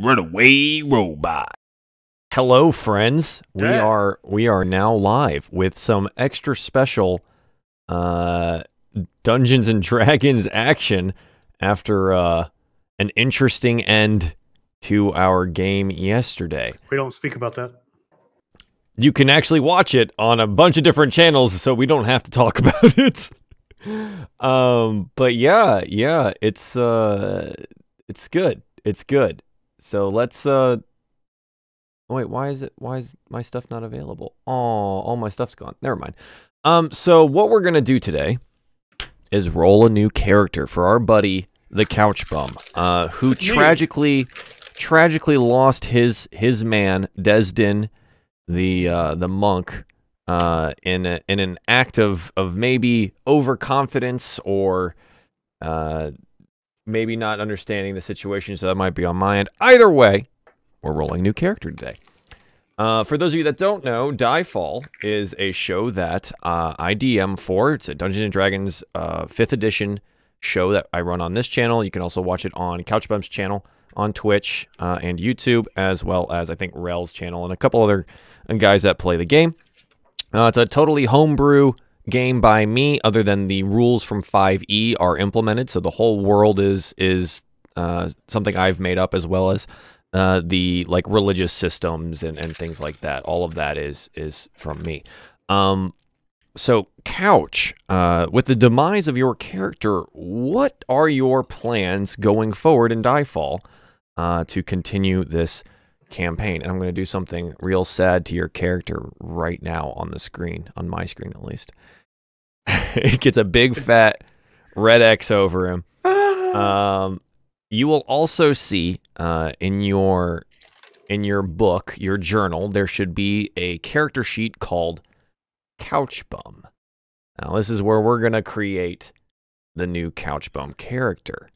Runaway robot. Hello, friends. Yeah. We are now live with some extra special Dungeons and Dragons action after an interesting end to our game yesterday. We don't speak about that. You can actually watch it on a bunch of different channels, so we don't have to talk about it. But yeah, it's good. It's good. So let's wait, why is my stuff not available? Oh, all my stuff's gone. Never mind. So what we're gonna do today is roll a new character for our buddy TheCouchBum, who tragically lost his man Desdin, the monk, in an act of maybe overconfidence or maybe not understanding the situation, so that might be on my end. Either way, we're rolling a new character today. For those of you that don't know, DieFall is a show that I DM for. It's a Dungeons & Dragons 5th edition show that I run on this channel. You can also watch it on CouchBum's channel on Twitch and YouTube, as well as, I think, Rel's channel and a couple other guys that play the game. It's a totally homebrew game by me, other than the rules from 5e are implemented, so the whole world is something I've made up, as well as the religious systems and things like that. All of that is from me. So Couch, with the demise of your character, what are your plans going forward in DieFall to continue this campaign? And I'm going to do something real sad to your character right now on the screen, on my screen at least. It gets a big fat red X over him. You will also see in your book, your journal, there should be a character sheet called TheCouchBum. Now this is where we're gonna create the new TheCouchBum character.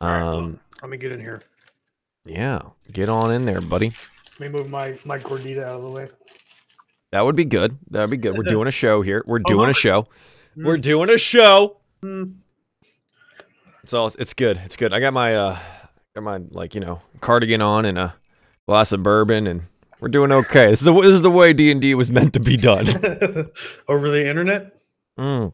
All right, let me get in here. Yeah, get on in there, buddy. Let me move my gordita out of the way. That would be good. That would be good. We're doing a show here. We're doing a show. We're doing a show. So it's good. It's good. I got my cardigan on and a glass of bourbon, and we're doing okay. This is the way D&D was meant to be done. Over the internet. I'm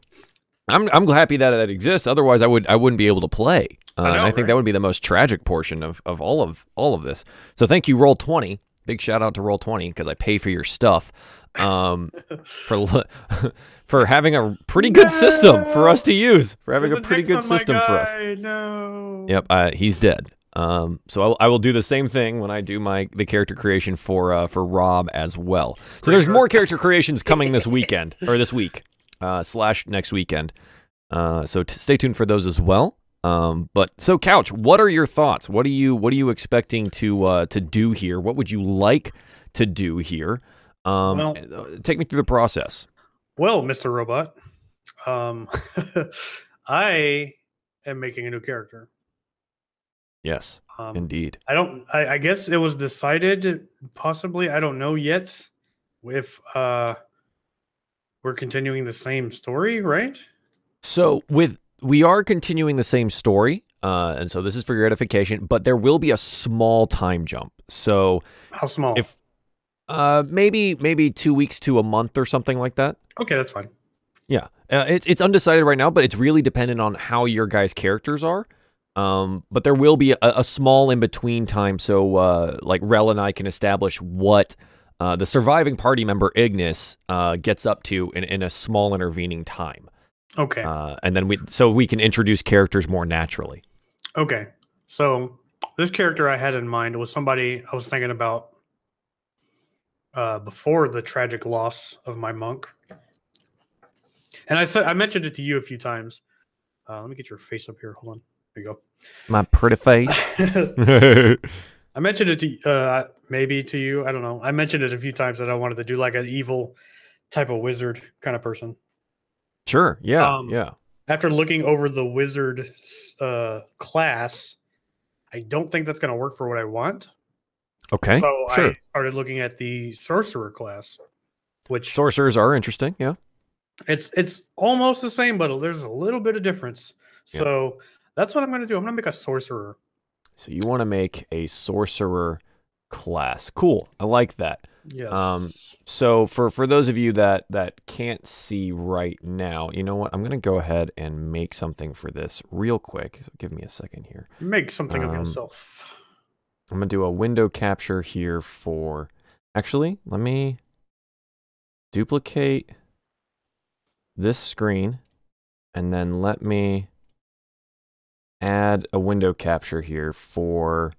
happy that it exists. Otherwise, I wouldn't be able to play. And I think that would be the most tragic portion of all of this. So thank you, Roll20. Big shout out to Roll20 because I pay for your stuff. For having a pretty good system for us to use. For having a pretty good system for us. No. Yep, he's dead. So I will do the same thing when I do the character creation for Rob as well. So there's more character creations coming this weekend, or this week, / next weekend. So stay tuned for those as well. But so Couch, what are your thoughts? What are you expecting to do here? What would you like to do here? Well, take me through the process. Well, Mr. Robot, I am making a new character. Yes, indeed. I guess it was decided, possibly, I don't know yet, if we're continuing the same story, right? So we are continuing the same story, and so this is for your edification, but there will be a small time jump. So how small? If maybe 2 weeks to a month or something like that. Okay, that's fine. Yeah, it's undecided right now, but it's really dependent on how your guys' characters are. But there will be a small in-between time, so like Rel and I can establish what the surviving party member Ignis gets up to in a small intervening time. Okay. And then we can introduce characters more naturally. Okay. So this character I had in mind was somebody I was thinking about before the tragic loss of my monk. And I mentioned it to you a few times. Let me get your face up here. Hold on. There you go. My pretty face. I mentioned it to maybe to you. I don't know. I mentioned it a few times that I wanted to do like an evil type of wizard kind of person. Sure. Yeah. Yeah. After looking over the wizard class, I don't think that's going to work for what I want. Okay. So sure. I started looking at the sorcerer class, which sorcerers are interesting. Yeah. It's almost the same, but there's a little bit of difference. So that's what I'm going to do. I'm going to make a sorcerer. So you want to make a Sorcerer Class. Cool. I like that. Yes. So for those of you that can't see right now, you know what? I'm going to go ahead and make something for this real quick. So give me a second here. Make something of yourself. I'm going to do a window capture here for... Actually, let me duplicate this screen, and then let me add a window capture here for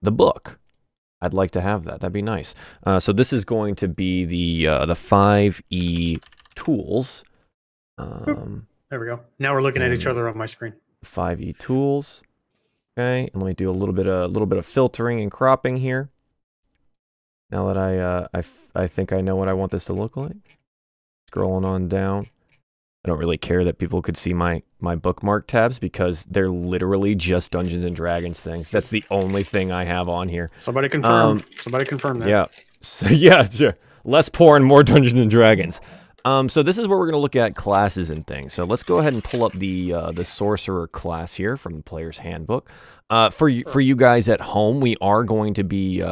the book. I'd like to have that. That'd be nice. So this is going to be the 5e tools. There we go. Now we're looking at each other on my screen. 5e tools. Okay, and let me do a little bit of filtering and cropping here. Now that I think I know what I want this to look like. Scrolling on down. I don't really care that people could see my bookmark tabs because they're literally just Dungeons and Dragons things. That's the only thing I have on here. Somebody confirm. Somebody confirm that. Yeah. So yeah, less porn, more Dungeons and Dragons. So this is where we're going to look at classes and things. So let's go ahead and pull up the Sorcerer class here from the player's handbook. For you guys at home, we're going to be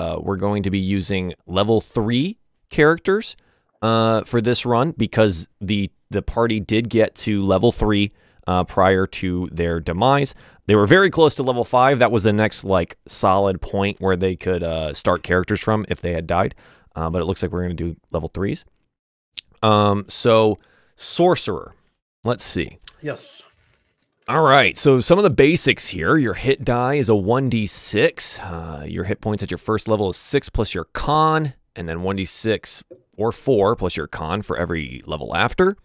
using level 3 characters for this run because the party did get to level 3 prior to their demise. They were very close to level 5. That was the next like solid point where they could start characters from if they had died. But it looks like we're going to do level 3s. So Sorcerer, let's see. Yes. All right, so some of the basics here. Your hit die is a 1d6. Your hit points at your first level is 6 plus your con, and then 1d6 or 4 plus your con for every level after.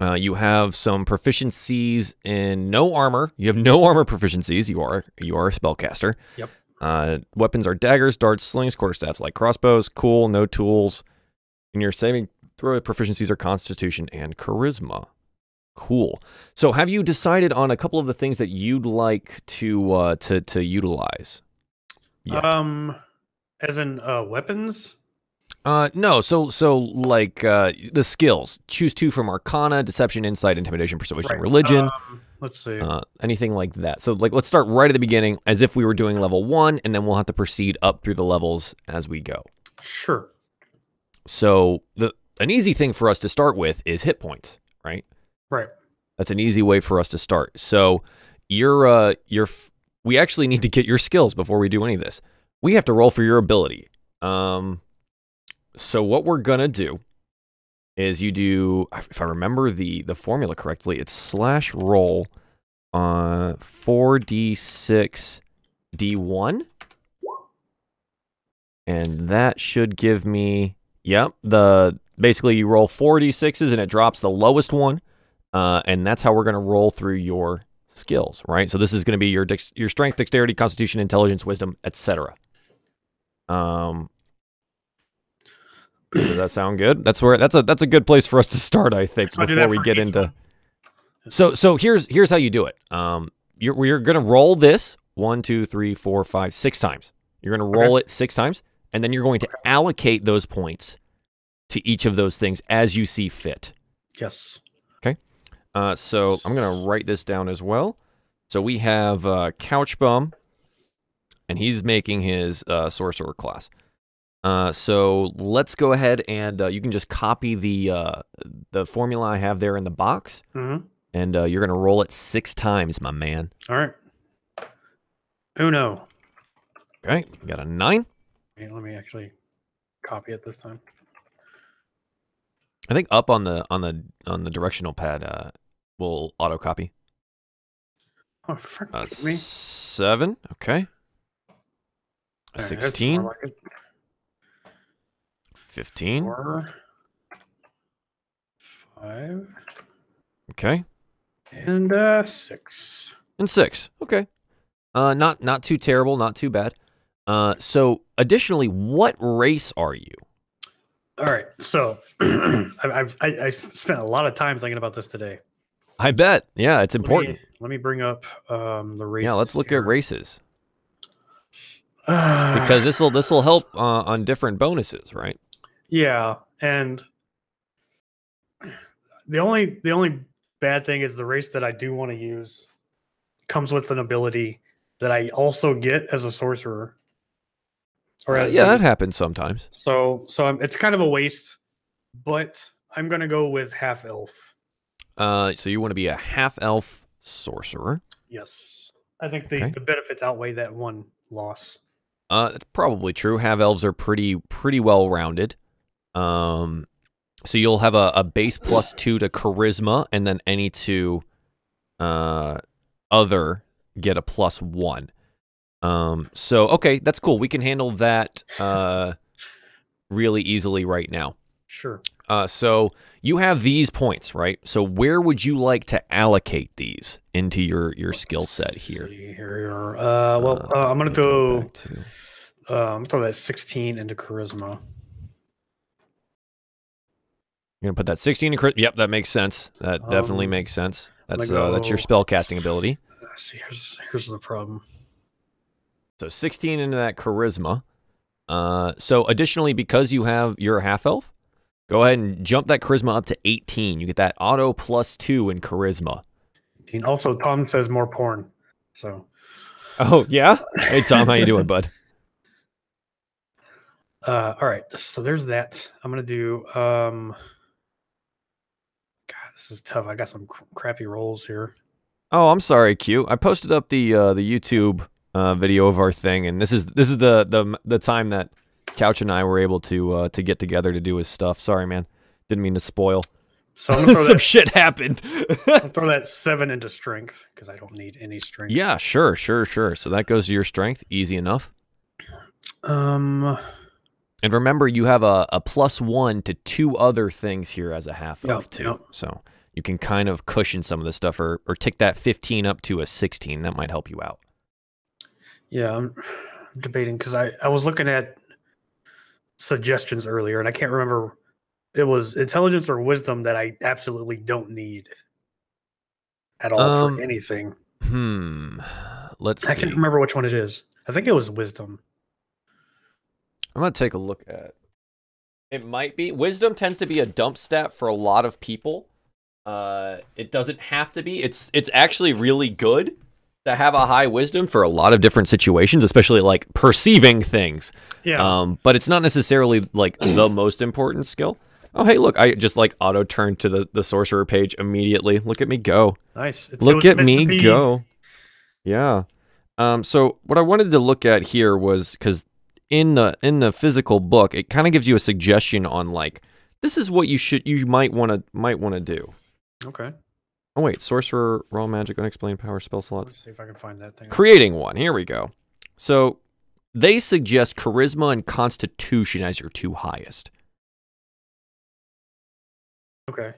You have some proficiencies in no armor. You have no armor proficiencies. You are a spellcaster. Yep. Weapons are daggers, darts, slings, quarterstaffs, like crossbows. Cool, no tools. And your saving throw proficiencies are Constitution and Charisma. Cool. So have you decided on a couple of the things that you'd like to utilize? Yeah. As in weapons? No. So like the skills. Choose 2 from Arcana, Deception, Insight, Intimidation, Persuasion, Right. Religion. Let's see. Anything like that. So like let's start right at the beginning as if we were doing level 1, and then we'll have to proceed up through the levels as we go. Sure. So an easy thing for us to start with is hit points, right? Right. That's an easy way for us to start. So we actually need to get your skills before we do any of this. We have to roll for your ability. So what we're gonna do is you do, if I remember the formula correctly, it's /roll 4d6 d1, and that should give me, yep, basically you roll 4d6s and it drops the lowest one. And that's how we're going to roll through your skills, right? So this is going to be your strength, dexterity, constitution, intelligence, wisdom, etc. Does that sound good? That's a good place for us to start, I think, before we get into. So here's how you do it. We're going to roll this 1, 2, 3, 4, 5, 6 times. You're going to roll it 6 times, and then you're going to allocate those points to each of those things as you see fit. Yes. So I'm going to write this down as well. So we have TheCouchBum, and he's making his Sorcerer class. So let's go ahead and you can just copy the formula I have there in the box, and you're going to roll it 6 times, my man. All right. Uno. Okay, we got a 9. Wait, let me actually copy it this time. I think up on the directional pad will auto copy. Oh, frick me. 7. Okay. A 16. Like 15. 4, 5. Okay. And 6. And 6. Okay. Not too terrible, not too bad. So additionally, what race are you? All right. So I've spent a lot of time thinking about this today. I bet. Yeah, it's important. Let me bring up the races. Yeah, let's look at races. Because this will help on different bonuses, right? Yeah, and the only bad thing is the race that I do want to use comes with an ability that I also get as a sorcerer. Or as yeah, that happens sometimes. it's kind of a waste, but I'm gonna go with half elf. So you want to be a half elf sorcerer? Yes, I think the benefits outweigh that one loss. That's probably true. Half elves are pretty well rounded. So you'll have a base +2 to charisma, and then any two other get a +1. So okay, that's cool. We can handle that really easily right now. Sure. So you have these points, right? So where would you like to allocate these into your skill set here? I'm gonna go. I'm gonna throw that 16 into charisma. You're gonna put that 16 in charisma. Yep, that makes sense. That definitely makes sense. That's your spell casting ability. Let's see, here's the problem. So 16 into that charisma. So additionally, because you're a half elf, go ahead and jump that charisma up to 18. You get that auto +2 in charisma. Also, Tom says more porn. So. Oh yeah. Hey Tom, how you doing, bud? All right. So there's that. I'm gonna do. God, this is tough. I got some crappy rolls here. Oh, I'm sorry, Q. I posted up the YouTube video of our thing, and this is the time that Couch and I were able to get together to do his stuff. Sorry, man. Didn't mean to spoil. So I'm gonna throw some shit happened. I'll throw that 7 into strength because I don't need any strength. Yeah, sure. So that goes to your strength. Easy enough. And remember, you have a +1 to 2 other things here as a half elf too. Yep. So you can kind of cushion some of this stuff, or tick that 15 up to a 16. That might help you out. Yeah, I'm debating because I was looking at suggestions earlier, and I can't remember. It was intelligence or wisdom that I absolutely don't need at all for anything. Let's see. I can't remember which one it is. I think it was wisdom. I'm going to take a look at it. Might be. Wisdom tends to be a dump stat for a lot of people. It doesn't have to be. It's actually really good to have a high wisdom for a lot of different situations, especially like perceiving things. Yeah. But it's not necessarily like the most important skill. Oh, hey, look, I just like auto turned to the sorcerer page immediately. Look at me go. Nice. Look at me go. Yeah. So what I wanted to look at here was, because in the physical book, it kind of gives you a suggestion on like, this is what you might want to do. Okay. Oh wait, sorcerer, raw magic, unexplained power, spell slots. Let's see if I can find that thing. Creating one. Here we go. So they suggest charisma and constitution as your 2 highest. Okay.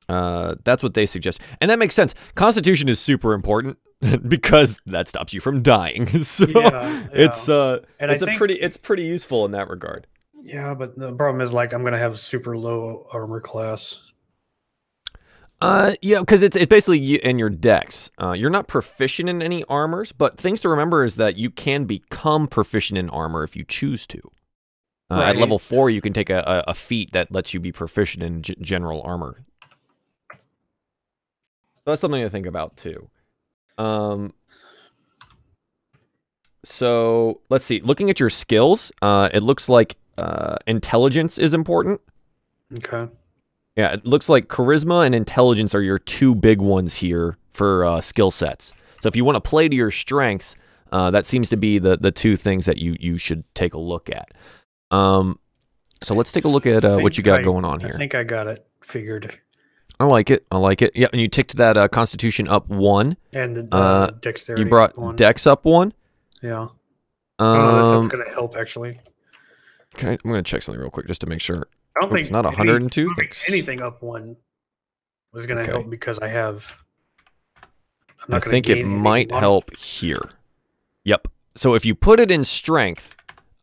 That's what they suggest, and that makes sense. Constitution is super important because that stops you from dying. So it's pretty useful in that regard. Yeah, but the problem is, like, I'm gonna have super low armor class. Yeah, because it's basically in your dex. You're not proficient in any armors, but things to remember is that you can become proficient in armor if you choose to. Right. At level 4, you can take a feat that lets you be proficient in general armor. So that's something to think about too. So let's see. Looking at your skills, it looks like intelligence is important. Okay. Yeah, it looks like charisma and intelligence are your 2 big ones here for skill sets. So if you want to play to your strengths, that seems to be the 2 things that you should take a look at. So let's take a look at what you got going on here. I think I got it figured. I like it. Yeah, and you ticked that Constitution up 1. And the Dexterity. You brought 1. Dex up 1. Yeah. That's going to help, actually. Okay, I'm going to check something real quick just to make sure. I don't think it's not 102. Anything up 1 was going to help because I have. I think it might help here. Yep. So if you put it in strength,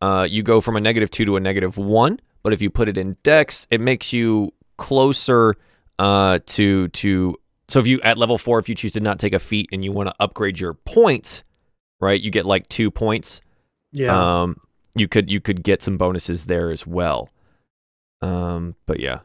you go from a -2 to a -1. But if you put it in Dex, it makes you closer to. So if you at level 4, if you choose to not take a feat and you want to upgrade your points, right? You get like 2 points. Yeah. You could get some bonuses there as well. But yeah.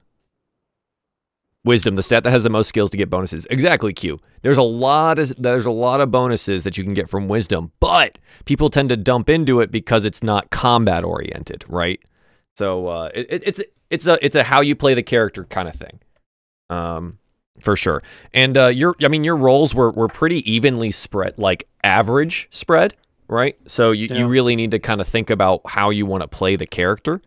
Wisdom, the stat that has the most skills to get bonuses. Exactly, Q. There's a lot of bonuses that you can get from Wisdom, but people tend to dump into it because it's not combat oriented, right? So it's a how you play the character kind of thing, for sure. And your rolls were pretty evenly spread, like average spread, right? So you really need to kind of think about how you want to play the character.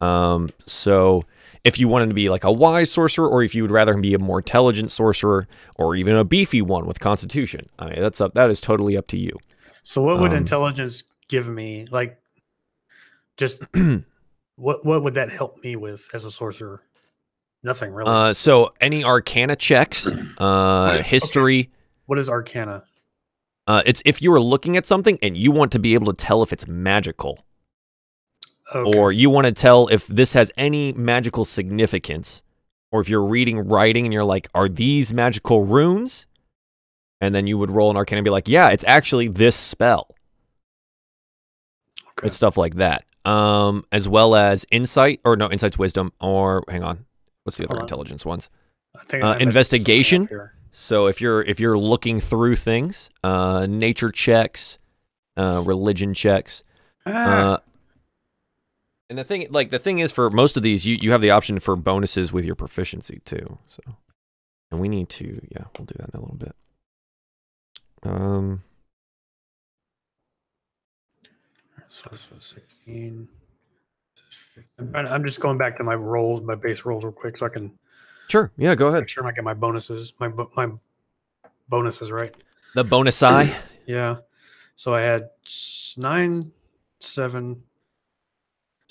So if you wanted to be like a wise sorcerer, or if you would rather be a more intelligent sorcerer, or even a beefy one with constitution, I mean, that is totally up to you. So what would intelligence give me? Like, just what would that help me with as a sorcerer? Nothing really. So any Arcana checks, history. Okay. What is Arcana? It's if you are looking at something and you want to be able to tell if it's magical. Okay. Or you want to tell if this has any magical significance, or if you're reading writing and you're like, are these magical runes? And then you would roll an Arcana and be like, yeah, it's actually this spell. Okay. It's stuff like that. As well as insight, or no, insight's wisdom, or hang on, what's the other intelligence ones? I think investigation. So if you're looking through things, nature checks, religion checks. And the thing is, for most of these, you have the option for bonuses with your proficiency too. So, and we need to, we'll do that in a little bit. So 16. I'm just going back to my rolls, my base rolls, real quick, so I can. Sure. Yeah. Go ahead. Make sure I get my bonuses, my bonuses right. The bonus eye. Yeah. So I had 9, 7.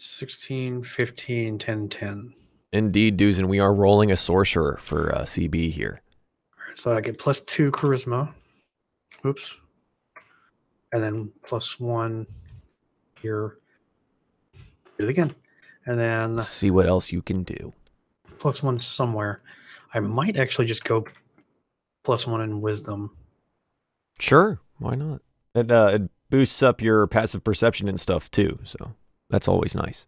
16, 15, 10, 10. Indeed, Duzen, we are rolling a sorcerer for CB here. All right, so I get +2 charisma. Oops. And then +1 here. Do it again. And then let's see what else you can do. +1 somewhere. I might actually just go +1 in wisdom. Sure, why not? It boosts up your passive perception and stuff too, so that's always nice.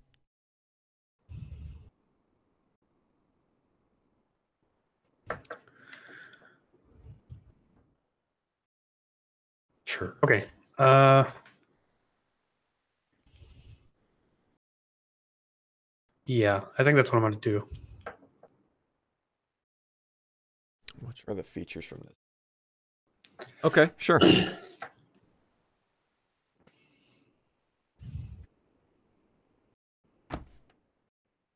Sure. Okay. Yeah, I think that's what I'm going to do. What are the features from this? Okay, sure.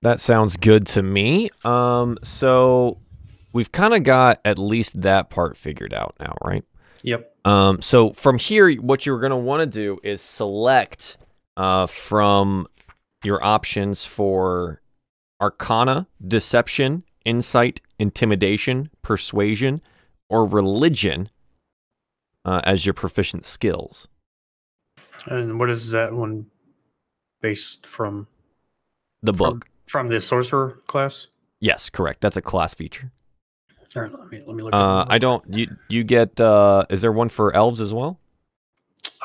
That sounds good to me. So we've kind of got at least that part figured out now, right? Yep. So from here, what you're going to want to do is select from your options for Arcana, Deception, Insight, Intimidation, Persuasion, or Religion as your proficient skills. And what is that one based from? The book. From the Sorcerer Class? Yes, correct. That's a class feature. All right, let me look at I don't, you get, is there one for Elves as well?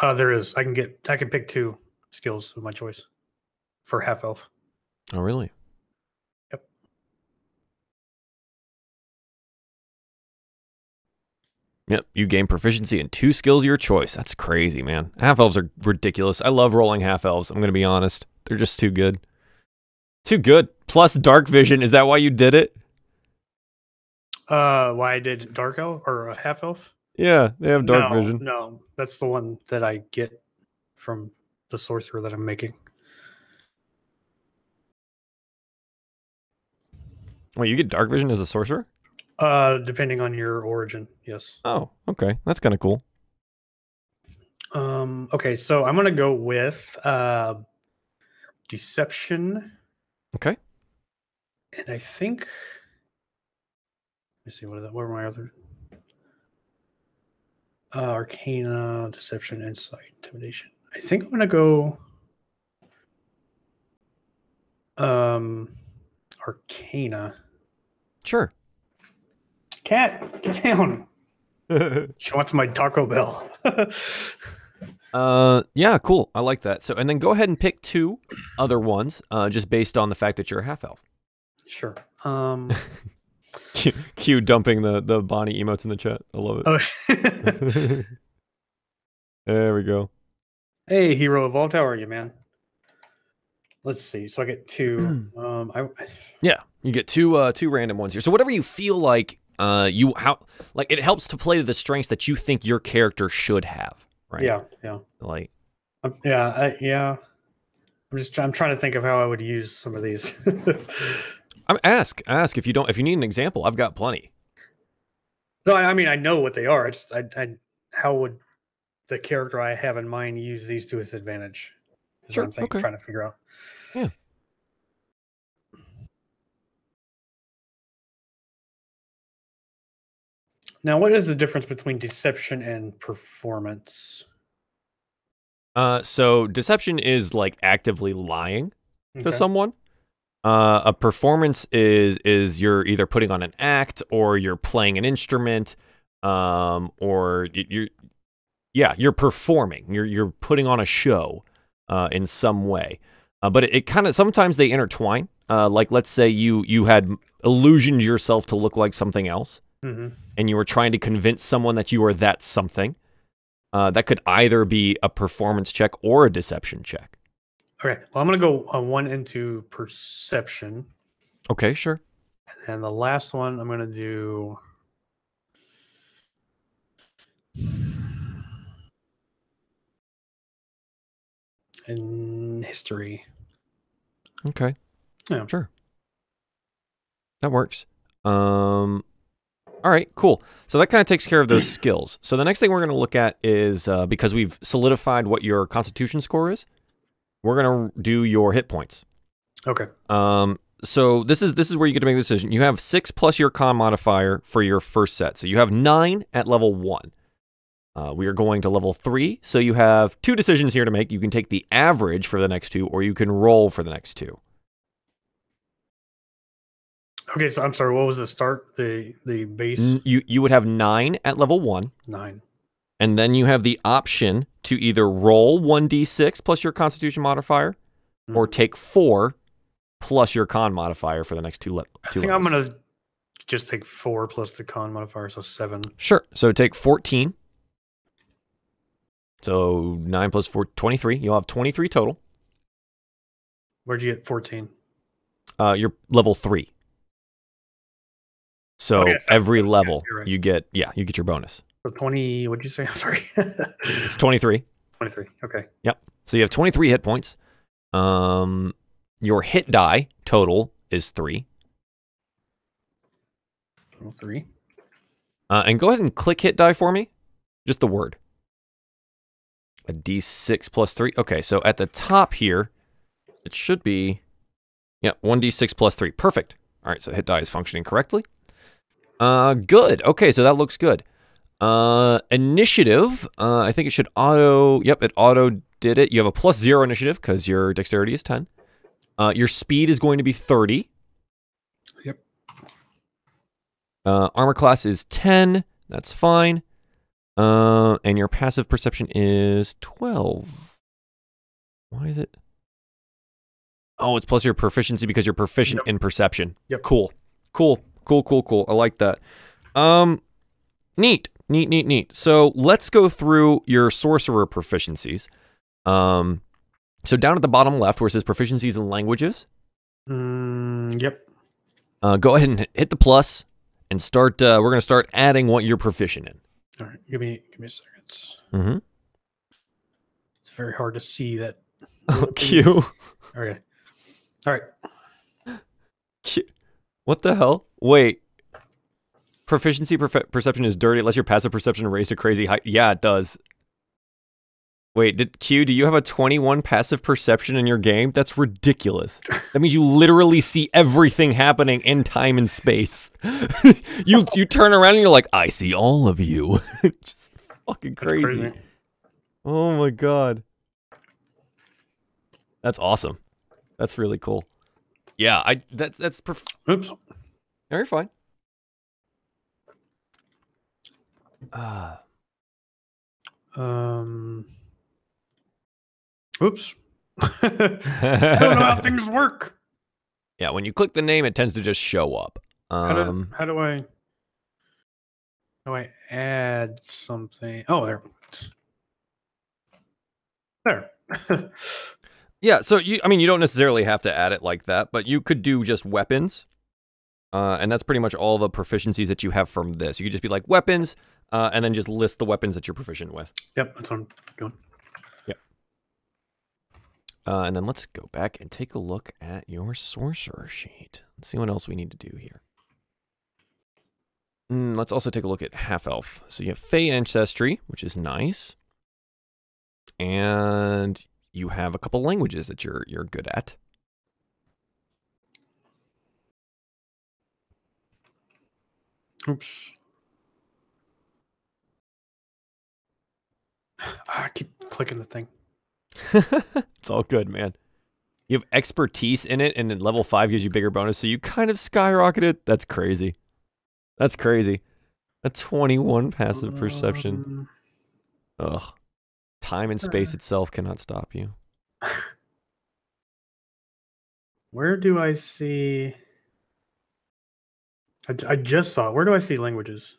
There is. I can pick 2 skills of my choice for half elf. Oh, really? Yep. Yep, you gain proficiency in 2 skills of your choice. That's crazy, man. Half elves are ridiculous. I love rolling half elves. I'm going to be honest. They're just too good. Too good. Plus dark vision. Is that why you did it? Why I did dark elf or a half elf? Yeah, they have dark vision. No, that's the one that I get from the sorcerer that I'm making. Wait, you get dark vision as a sorcerer? Depending on your origin, yes. Oh, okay. That's kind of cool. Okay, so I'm gonna go with Deception. Okay. And I think, let me see, what are my other? Arcana, Deception, Insight, Intimidation. I think I'm going to go Arcana. Sure. Cat, get down. She wants my Taco Bell. Yeah, cool. I like that. So, and then go ahead and pick 2 other ones, just based on the fact that you're a half elf. Sure. Q dumping the Bonnie emotes in the chat. I love it. Oh. There we go. Hey, Hero Evolved, how are you, man? Let's see. So I get 2. Yeah, you get two random ones here. So whatever you feel like it helps to play to the strengths that you think your character should have, right? Yeah. Like I'm trying to think of how I would use some of these. ask if you need an example. I've got plenty. No, I mean I know what they are. How would the character I have in mind use these to his advantage? Is Sure. what I'm trying to figure out. Yeah. Now, what is the difference between deception and performance? So deception is like actively lying to Okay. someone. A performance is you're either putting on an act or you're playing an instrument, or you're performing. You're putting on a show in some way. But it kind of sometimes they intertwine. Like let's say you had illusioned yourself to look like something else, and you were trying to convince someone that you are that something. That could either be a performance check or a deception check. Okay. Well, I'm going to go 1 into perception. Okay, sure. And the last one I'm going to do... in history. Okay. Yeah. Sure. That works. All right, cool. So that kind of takes care of those skills. So the next thing we're going to look at is, because we've solidified what your Constitution score is, we're going to do your hit points. Okay. So this is where you get to make the decision. You have 6 plus your con modifier for your first set. So you have 9 at level 1. We are going to level 3, so you have 2 decisions here to make. You can take the average for the next 2, or you can roll for the next 2. Okay, so I'm sorry, what was the start? The base? You would have 9 at level 1. 9. And then you have the option to either roll 1d6 plus your Constitution modifier, or take 4 plus your con modifier for the next 2 levels. I think I'm going to just take 4 plus the con modifier, so 7. Sure. So take 14. So 9 plus 4, 23. You'll have 23 total. Where'd you get 14? You're level 3. So every level right. you get your bonus. So 20, what'd you say? I'm sorry. It's 23. 23, okay. Yep. So you have 23 hit points. Your hit die total is 3. 3. And go ahead and click hit die for me. Just the word. A d6 plus 3. Okay, so at the top here, it should be, 1d6 plus 3. Perfect. All right, so the hit die is functioning correctly. Good. Okay, so that looks good. Initiative, I think it should auto, it auto did it. You have a +0 initiative because your dexterity is 10. Your speed is going to be 30. Yep. Armor class is 10. That's fine. And your passive perception is 12. Why is it? Oh, it's plus your proficiency because you're proficient in perception. Yep. Cool. I like that. Neat. So let's go through your sorcerer proficiencies. So down at the bottom left where it says proficiencies in languages. Yep. Go ahead and hit the plus and start. We're going to start adding what you're proficient in. All right, give me a second. Mm-hmm. It's very hard to see that. Oh, Q. Okay. All right. Q. What the hell? Wait. Proficiency perception is dirty unless your passive perception raised to crazy height. Yeah, it does. Wait, do you have a 21 passive perception in your game? That's ridiculous. That means you literally see everything happening in time and space. you turn around and you're like, I see all of you. Just fucking crazy. Oh my god. That's awesome. That's really cool. Yeah, that's Oops. No, you're fine. Oops. I don't know how things work. Yeah, when you click the name, it tends to just show up. How do I add something? Oh, there. Yeah, so you don't necessarily have to add it like that, but you could do just weapons. And that's pretty much all the proficiencies that you have from this. You could just be like weapons, and then just list the weapons that you're proficient with. Yep, that's what I'm doing. Yep. And then let's go back and take a look at your sorcerer sheet. Let's see what else we need to do here. Let's also take a look at half-elf. So you have Fae Ancestry, which is nice. And you have a couple languages that you're good at. Oops. I keep clicking the thing. It's all good, man. You have expertise in it, and then level 5 gives you bigger bonus, so you kind of skyrocketed. That's crazy. That's crazy. A 21 passive perception. Ugh. Time and space itself cannot stop you. Where do I see... I just saw it. Where do I see languages?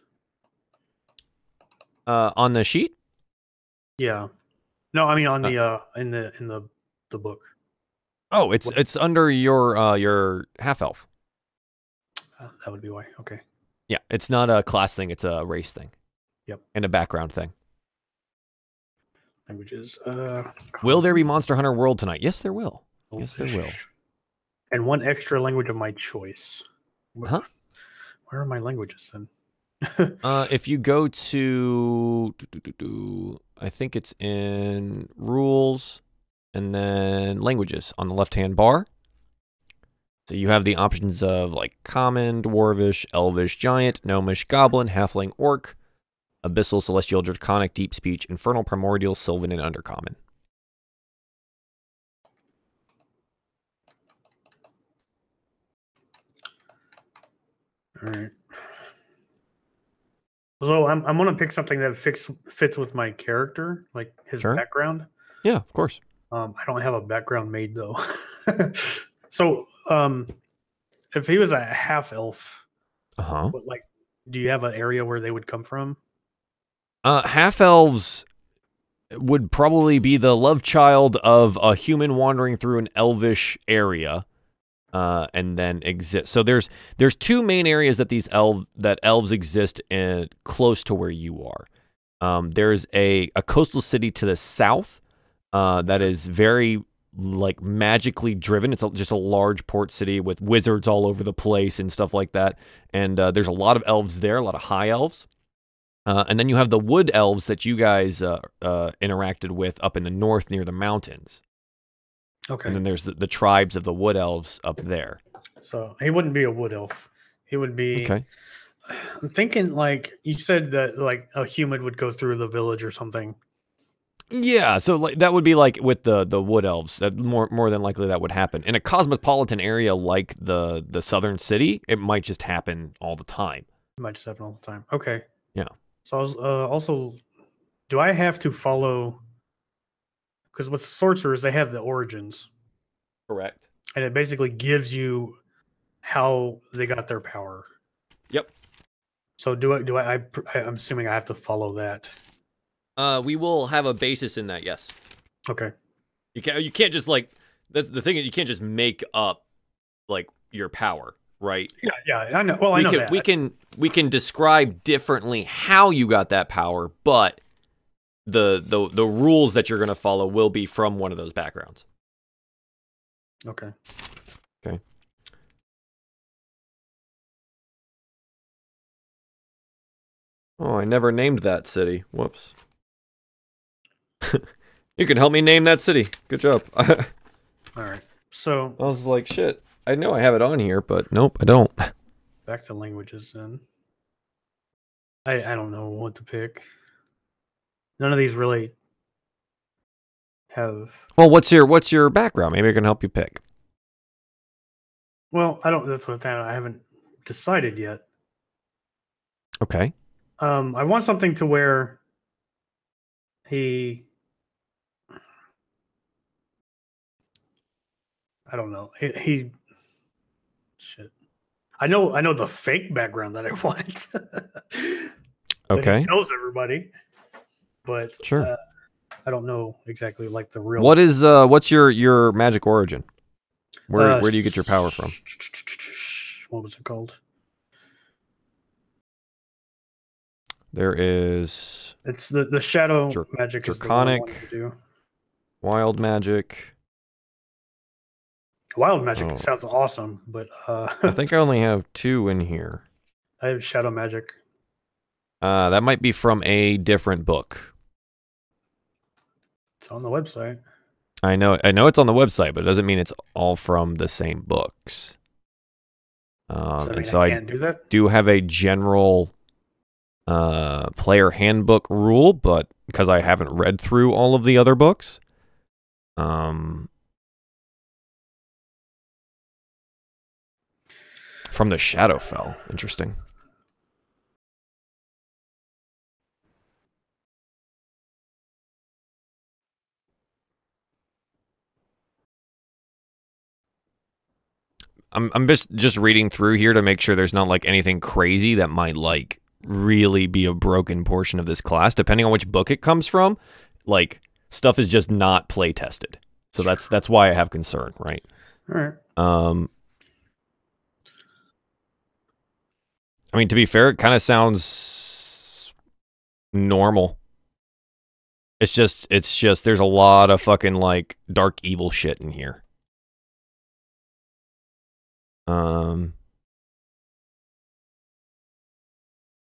On the sheet? Yeah. No, I mean on the in the book. Oh, it's under your half elf. That would be why. Okay. Yeah, it's not a class thing, it's a race thing. Yep. And a background thing. Languages. Will there be Monster Hunter World tonight? Yes, there will. Yes, there will. And one extra language of my choice. Huh? Where are my languages then? If you go to, I think it's in rules and then languages on the left-hand bar. So you have the options of like common, dwarvish, elvish, giant, gnomish, goblin, halfling, orc, abyssal, celestial, draconic, deep speech, infernal, primordial, sylvan, and undercommon. All right. So I'm gonna pick something that fits with my character, like his background. Yeah, of course. I don't have a background made though. So if he was a half elf, like, do you have an area where they would come from? Half elves would probably be the love child of a human wandering through an elvish area. And then exist. So there's two main areas that elves exist in close to where you are. There's a coastal city to the south that is very like magically driven. It's just a large port city with wizards all over the place and stuff like that. And there's a lot of elves there, a lot of high elves. And then you have the wood elves that you guys interacted with up in the north near the mountains. Okay. And then there's the tribes of the wood elves up there. So he wouldn't be a wood elf. He would be... Okay. I'm thinking, like, you said that like a human would go through the village or something. Yeah, so like that would be like with the wood elves. That more than likely that would happen. In a cosmopolitan area like the southern city, it might just happen all the time. It might just happen all the time. Okay. Yeah. So I was also, do I have to follow? Because with sorcerers, they have the origins. Correct. And it basically gives you how they got their power. Yep. So I'm assuming I have to follow that. We will have a basis in that, yes. Okay. You can't just like, that's the thing, you can't just make up like your power, right? Yeah, I know. Well, I know that. We can describe differently how you got that power, but the rules that you're going to follow will be from one of those backgrounds. Okay. Okay. Oh, I never named that city. Whoops. You can help me name that city. Good job. All right. So I was like, shit. I know I have it on here, but nope, I don't. Back to languages then. I don't know what to pick. None of these really have... Well, what's your background? Maybe I can help you pick. Well, that's what I haven't decided yet. Okay. I want something to where he... I don't know. He shit. I know the fake background that I want. Okay. That tells everybody, but Sure. I don't know exactly like the real. What is what's your magic origin? Where do you get your power from? What was it called? There is It's the shadow magic. Draconic, is the one I wanted to do. wild magic. Wild magic sounds awesome, but I think I only have 2 in here. I have shadow magic. That might be from a different book. It's on the website. I know it's on the website, but it doesn't mean it's all from the same books. I can't do that? Do have a general player handbook rule, but because I haven't read through all of the other books, from the Shadowfell. Interesting. I'm just reading through here to make sure there's not like anything crazy that might like really be a broken portion of this class. Depending on which book it comes from, like stuff is just not play tested. So that's why I have concern, right? All right. I mean, to be fair, it kind of sounds normal. It's just there's a lot of fucking like dark evil shit in here.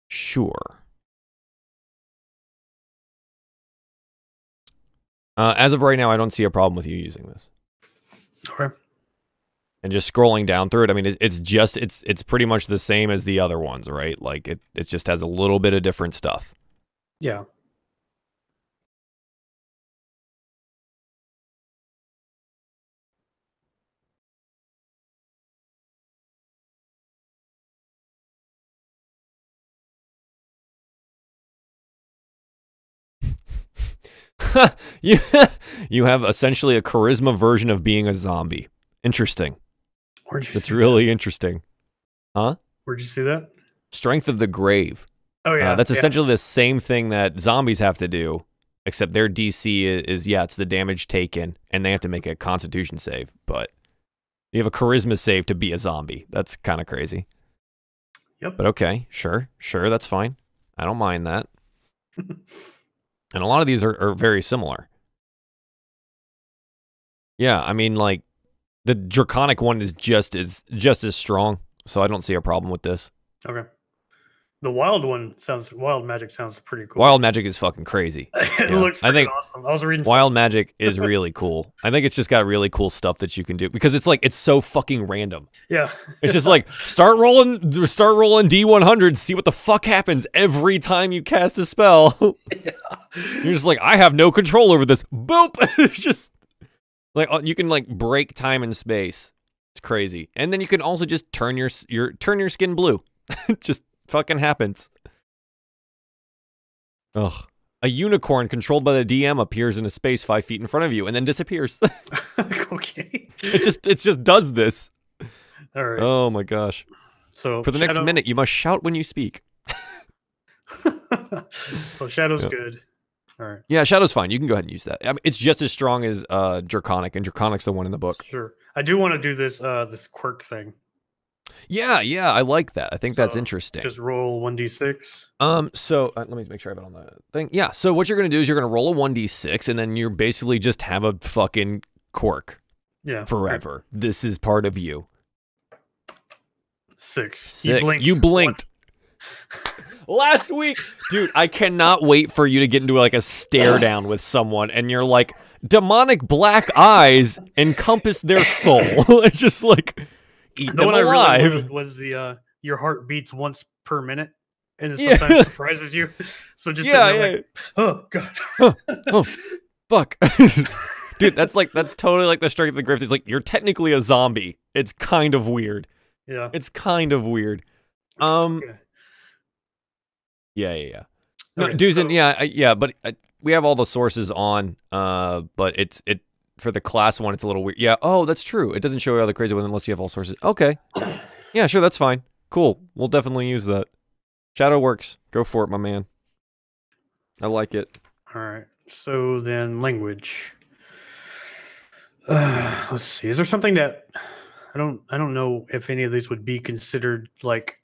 Sure. As of right now, I don't see a problem with you using this. Okay. And just scrolling down through it, I mean, it's pretty much the same as the other ones, right? Like it just has a little bit of different stuff. Yeah. You have essentially a charisma version of being a zombie. Interesting. Where'd you That's see really that? interesting. Huh? Where'd you see that? Strength of the Grave. Oh yeah. That's essentially the same thing that zombies have to do, except their DC is it's the damage taken, and they have to make a Constitution save. But you have a charisma save to be a zombie. That's kind of crazy. Yep. But okay, sure, that's fine. I don't mind that. And a lot of these are very similar. Yeah, I mean, like, the Draconic one is just as strong, so I don't see a problem with this. Okay. The wild magic sounds pretty cool. Wild magic is fucking crazy. It looks pretty awesome. I was reading wild magic is really cool. I think it's just got really cool stuff that you can do because it's like it's so fucking random. Yeah. It's just like start rolling D100, see what the fuck happens every time you cast a spell. Yeah. You're just like, I have no control over this. Boop. It's just like you can like break time and space. It's crazy. And then you can also just turn your skin blue. It just fucking happens. Ugh. A unicorn controlled by the DM appears in a space 5 feet in front of you and then disappears. Okay. It just does this. All right. Oh my gosh. So for the next minute, you must shout when you speak. So Shadow's good. All right. Yeah, Shadow's fine. You can go ahead and use that. I mean, it's just as strong as Draconic, and Draconic's the one in the book. Sure. I do want to do this this quirk thing. Yeah, I like that. I think that's interesting. Just roll 1d6. So let me make sure I have it on the thing. Yeah, so what you're going to do is you're going to roll a 1d6, and then you're basically just have a fucking quirk. Yeah. Forever. Okay. This is part of you. 6. You blinked. Last week, dude, I cannot wait for you to get into like a stare down with someone, and you're like, demonic black eyes encompass their soul. It's just like... Eat them alive. I really was the your heart beats once per minute, and it sometimes surprises you. So just like, oh god, oh fuck, dude, that's totally like the Strength of the Grave. It's like you're technically a zombie. It's kind of weird. Yeah, it's kind of weird. Okay. Yeah. No, okay, Duzen, but we have all the sources on. But it. For the class one, it's a little weird. Yeah, oh, that's true. It doesn't show you all the crazy ones unless you have all sources. Okay. Yeah, sure, that's fine. Cool. We'll definitely use that. Shadow works. Go for it, my man. I like it. All right. So then language. Let's see. Is there something that I don't know if any of these would be considered like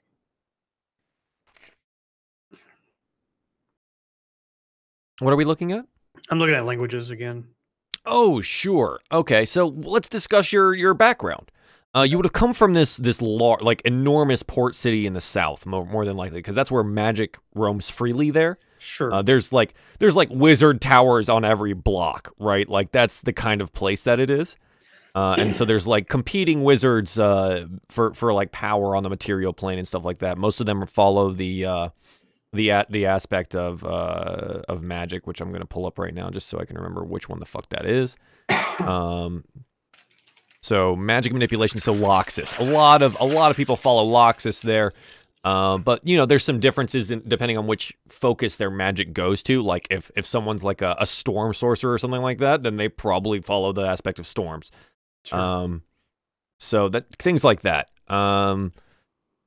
What are we looking at? I'm looking at languages again. Oh, sure. Okay, so let's discuss your background. You would have come from this like enormous port city in the south, more than likely, because that's where magic roams freely there. Sure. There's like wizard towers on every block, right? Like that's the kind of place that it is. And so there's like competing wizards for like power on the material plane and stuff like that. Most of them follow the aspect of magic, which I'm gonna pull up right now just so I can remember which one the fuck that is. So magic manipulation, so Loxus. A lot of people follow Loxus there. But you know, there's some differences depending on which focus their magic goes to. Like if someone's like a storm sorcerer or something like that, then they probably follow the aspect of storms. Sure. So that things like that.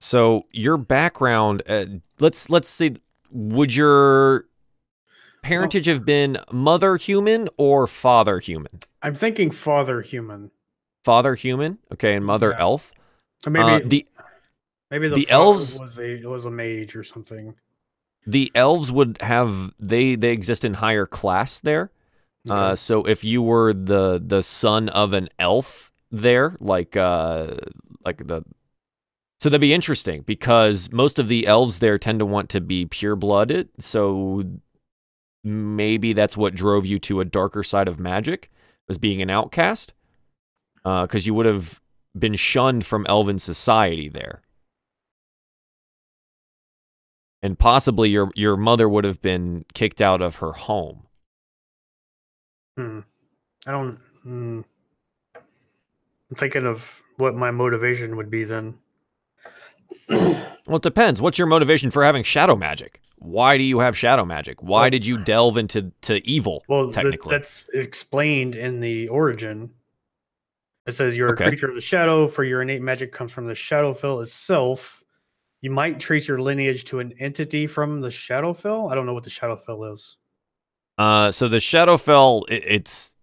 So your background, let's see, would your parentage have been mother human or father human? I'm thinking father human. Father human, okay, and mother elf. Or maybe the elves was a mage or something. The elves would have they exist in higher class there. Okay. So if you were the son of an elf there, so that'd be interesting because most of the elves there tend to want to be pure-blooded. So maybe that's what drove you to a darker side of magic, was being an outcast. Because you would have been shunned from elven society there. And possibly your mother would have been kicked out of her home. I'm thinking of what my motivation would be then. Well, it depends. What's your motivation for having shadow magic? Why do you have shadow magic? Why did you delve into evil, well, technically? That's explained in the origin. It says you're a creature of the shadow, for your innate magic comes from the Shadowfell itself. You might trace your lineage to an entity from the Shadowfell. I don't know what the Shadowfell is. So the Shadowfell, it's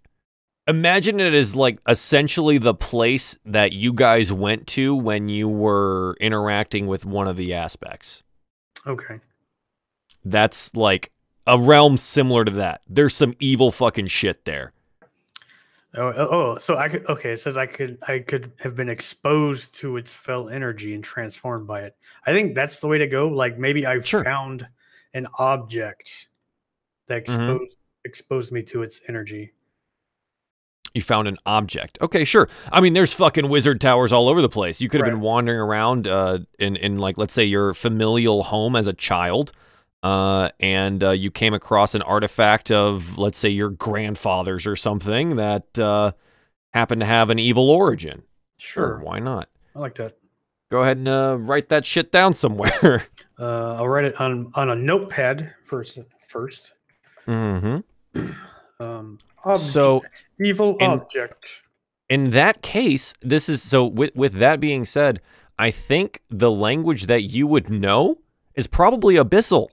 imagine it as like essentially the place that you guys went to when you were interacting with one of the aspects. Okay. That's like a realm similar to that. There's some evil fucking shit there. So I could. Okay, it says I could have been exposed to its fell energy and transformed by it. I think that's the way to go. Like maybe I found an object that exposed me to its energy. You found an object. Okay, sure. I mean, there's fucking wizard towers all over the place. You could have been wandering around in like, let's say, your familial home as a child. And you came across an artifact of, let's say, your grandfather's or something that happened to have an evil origin. Sure, why not? I like that. Go ahead and write that shit down somewhere. I'll write it on a notepad first. Mm-hmm. So evil object. In that case, this is so. With that being said, I think the language that you would know is probably Abyssal.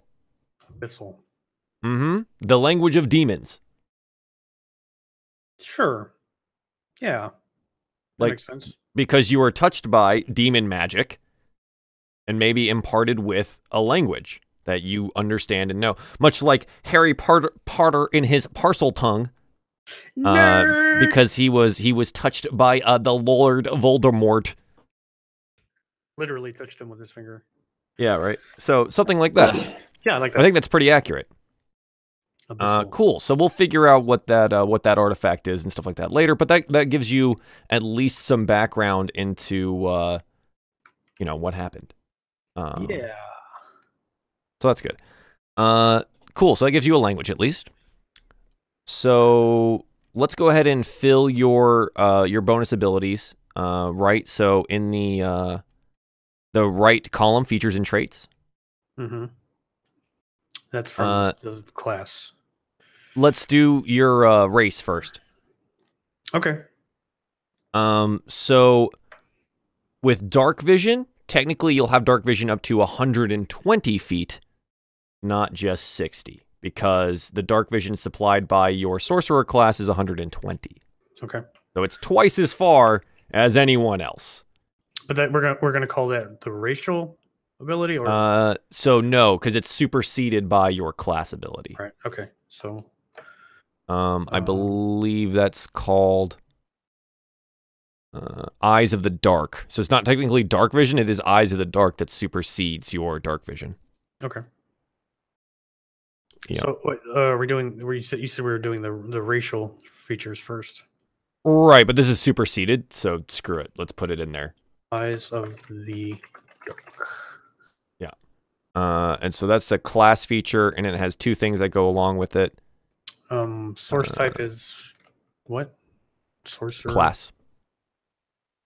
Mm-hmm. The language of demons. Sure. Yeah. That makes sense. Because you were touched by demon magic and maybe imparted with a language that you understand and know. Much like Harry Potter in his parcel tongue. Because he was touched by the Lord Voldemort. Literally touched him with his finger. Yeah, right. So something like that. Yeah, I like that. I think that's pretty accurate. Cool. So we'll figure out what that artifact is and stuff like that later. But that gives you at least some background into what happened. Yeah. So that's good. Cool. So that gives you a language at least. So let's go ahead and fill your bonus abilities. Right. So in the right column, features and traits. Mm-hmm. That's from the class. Let's do your race first. Okay. So with dark vision, technically you'll have dark vision up to 120 feet, not just 60, because the dark vision supplied by your sorcerer class is 120. Okay. So it's twice as far as anyone else. But that we're gonna call that the racial ability, or so no, because it's superseded by your class ability. right? Okay, so I believe that's called Eyes of the Dark. So it's not technically dark vision; it is Eyes of the Dark that supersedes your dark vision. Okay. Yeah. So what are we doing? Where you said we were doing the racial features first. Right, but this is superseded, so screw it. Let's put it in there. Eyes of the Dark. Yeah. And so that's a class feature, and it has two things that go along with it. Source type is what? Sorcerer Class.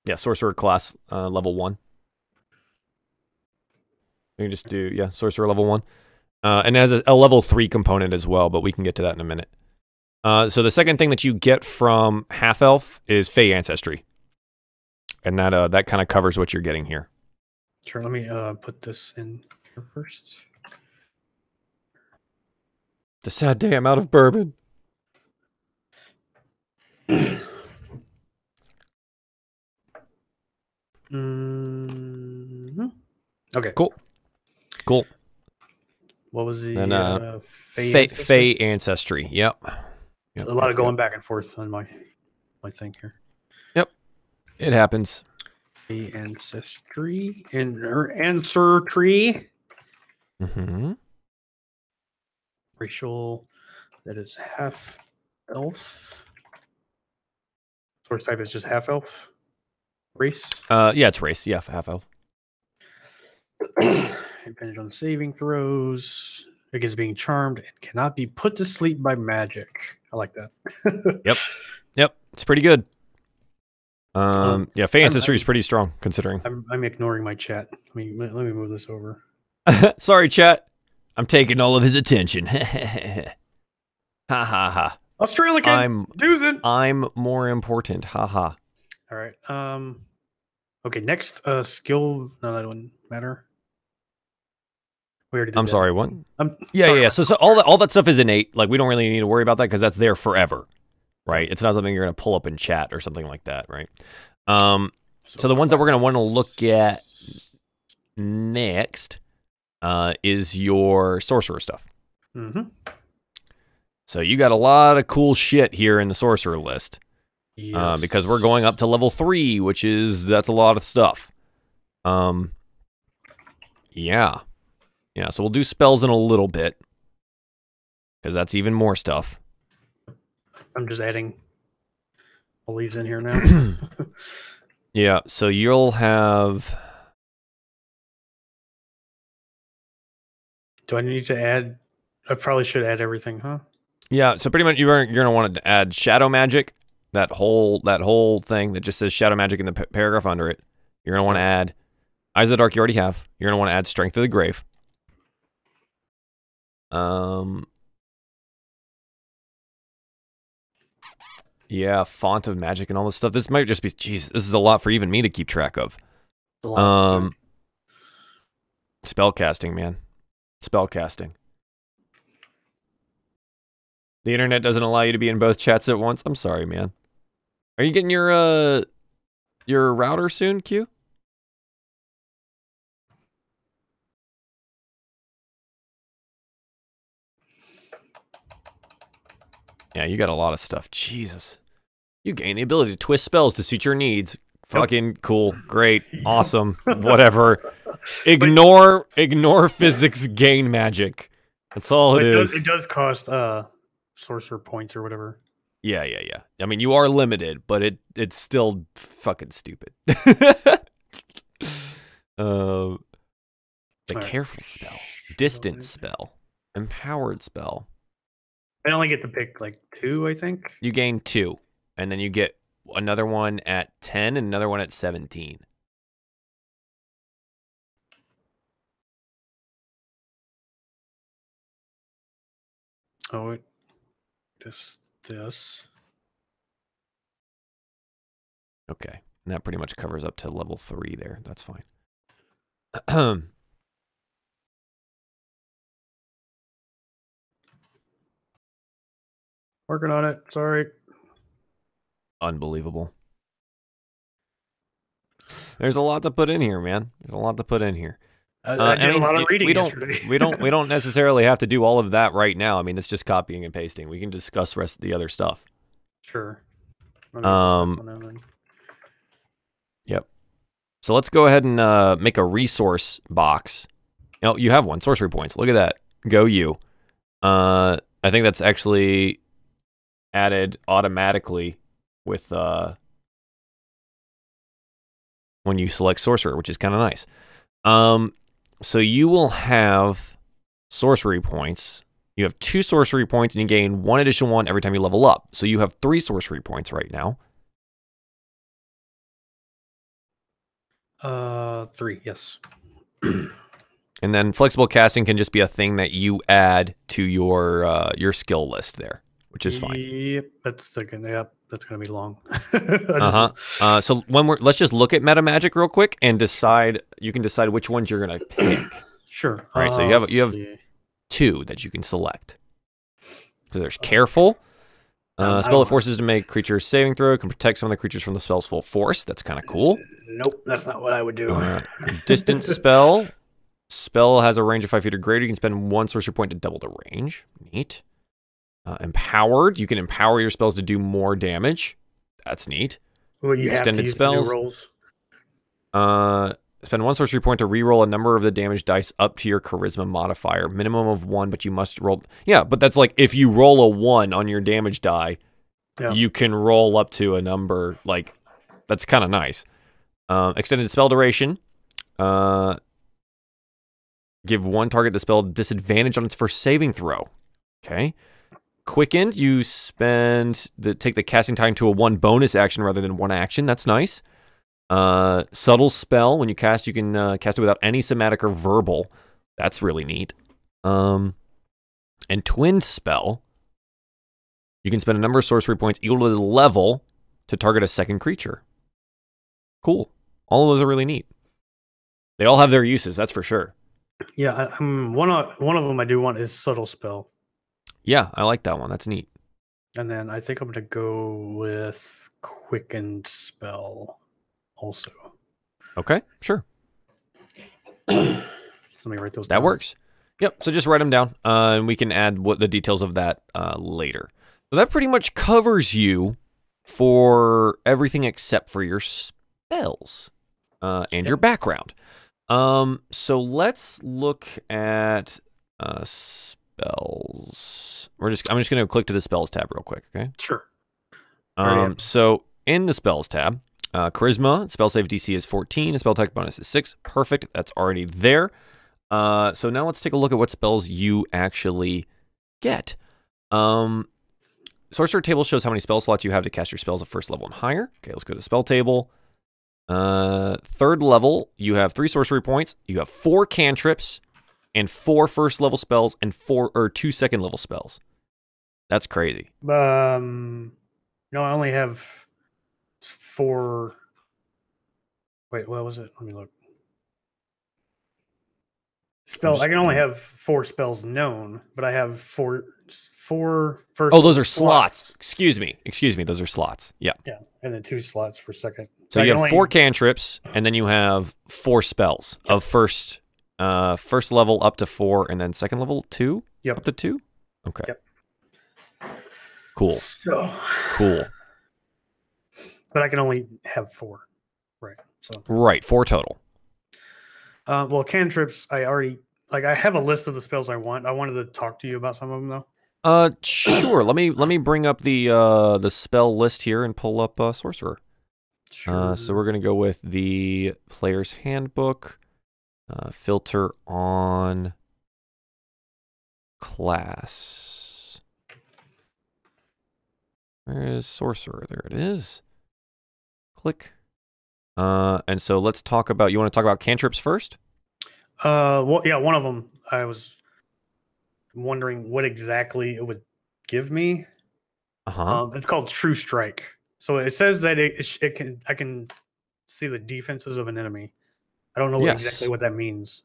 Yeah, Sorcerer Class, level 1. You can just do, yeah, Sorcerer level 1. And it has a level 3 component as well, but we can get to that in a minute. So the second thing that you get from Half-Elf is Fae Ancestry. And that kind of covers what you're getting here. Sure, let me put this in here first. It's a sad day, I'm out of bourbon. Okay. Cool. Cool. What was the Fae Ancestry? Yep. A lot of going back and forth on my thing here. Yep. It happens. Fae Ancestry and her answer tree. Mm-hmm. Racial, that is half elf. Source type is just half elf. Race. Yeah, it's race. Yeah, half elf. Depending on saving throws, it is being charmed and cannot be put to sleep by magic. I like that. Yep. It's pretty good. Yeah, Fae Ancestry is pretty strong considering. I'm ignoring my chat. Let me move this over. Sorry, chat. I'm taking all of his attention. Ha ha ha. Australian. I'm more important. Ha ha. All right. Okay. Next, skill. No, that wouldn't matter. We already did I'm that. sorry. What? Yeah. Yeah. So all that stuff is innate. Like we don't really need to worry about that because that's there forever, right? It's not something you're gonna pull up in chat or something like that, right? So the ones that we're gonna want to look at next is your sorcerer stuff. Mm-hmm. So you got a lot of cool shit here in the sorcerer list. Yes. Because we're going up to level 3, that's a lot of stuff. Yeah. Yeah, so we'll do spells in a little bit. Because that's even more stuff. I'm just adding all these in here now. Yeah, so you'll have... Do I need to add? I probably should add everything, huh? Yeah, so pretty much you're going to want to add shadow magic. That whole thing that just says shadow magic in the paragraph under it. You're going to want to add Eyes of the Dark you already have. You're going to want to add Strength of the Grave. Yeah, Font of Magic and all this stuff. This might just be, jeez, this is a lot for even me to keep track of. Spellcasting, man. Spellcasting. The internet doesn't allow you to be in both chats at once. I'm sorry, man. Are you getting your router soon, Q? Yeah, you got a lot of stuff. Jesus. You gain the ability to twist spells to suit your needs. Fucking cool. Great. Awesome. Whatever. Ignore physics, gain magic. That's all it is. It does cost sorcerer points or whatever. Yeah. I mean, you are limited, but it's still fucking stupid. The careful spell, distance spell, empowered spell. I only get to pick like 2, I think. You gain 2, and then you get another one at 10 and another one at 17. Oh, wait. This. Okay, and that pretty much covers up to level 3 there. That's fine. Working on it. Sorry. Unbelievable. There's a lot to put in here, man. There's a lot to put in here. I did a lot of reading yesterday. we don't necessarily have to do all of that right now. I mean, it's just copying and pasting. We can discuss the rest of the other stuff. Sure. Yep. So let's go ahead and make a resource box. Oh, you have one. Sorcery points. Look at that. Go you. I think that's actually added automatically with when you select sorcerer, which is kind of nice. So you will have sorcery points. You have 2 sorcery points, and you gain 1 additional one every time you level up. So you have 3 sorcery points right now. 3, yes. And then flexible casting can just be a thing that you add to your skill list there, which is fine. Yep, that's gonna be long. So when let's just look at meta magic real quick and decide. You can decide which ones you're gonna pick. Sure. All right. So you have 2 that you can select. So there's careful. Spell that forces to make creatures saving throw. Can protect some of the creatures from the spell's full force. That's kind of cool. Nope, that's not what I would do. Distance spell. Spell has a range of 5 feet or greater. You can spend 1 sorcery point to double the range. Neat. Empowered. You can empower your spells to do more damage. That's neat. Well, you Extended have to use spells. the new rolls. Spend 1 sorcery point to re-roll a number of the damage dice up to your charisma modifier. Minimum of 1, but you must roll. Yeah, but that's like if you roll a 1 on your damage die, you can roll up to a number. Like, that's kind of nice. Extended spell duration. Give 1 target the spell disadvantage on its first saving throw. Okay. Quickened, you take the casting time to a 1 bonus action rather than 1 action. That's nice. Subtle spell, when you cast, you can cast it without any somatic or verbal. That's really neat. And twinned spell, you can spend a number of sorcery points equal to the level to target a second creature. Cool. All of those are really neat. They all have their uses, that's for sure. Yeah, one of them I do want is subtle spell. Yeah, I like that one. That's neat. And then I think I'm going to go with quickened spell also. Okay, sure. Let me write those down. That works. Yep, so just write them down, and we can add the details of that later. So that pretty much covers you for everything except for your spells and your background. So let's look at spells. I'm just going to click to the spells tab real quick, okay? Sure. So in the spells tab, charisma, spell save DC is 14, spell attack bonus is 6. Perfect. That's already there. So now let's take a look at what spells you actually get. Sorcerer table shows how many spell slots you have to cast your spells at first level and higher. Okay, let's go to spell table. 3rd level, you have 3 sorcery points. You have 4 cantrips and 4 first level spells and 2 second level spells. That's crazy. No, I only have 4. Wait, what was it? Let me look. I can only have 4 spells known, but I have 4 first. Oh, those are slots. Excuse me. Those are slots. Yeah. Yeah, and then 2 slots for second. So you have 4 cantrips, and then you have 4 spells of first level up to 4, and then second level 2 up to 2. Okay. Yep. Cool. So cool. But I can only have 4, right? So right, 4 total. Well, cantrips, I have a list of the spells I want. I wanted to talk to you about some of them though. Sure. let me bring up the spell list here and pull up Sorcerer. Sure. So we're gonna go with the player's handbook. Filter on class. Where is Sorcerer? There it is. Click. And so let's talk about. You want to talk about cantrips first? Well, yeah, one of them. I was wondering what exactly it would give me. It's called True Strike. So it says that I can see the defenses of an enemy, I don't know exactly what that means.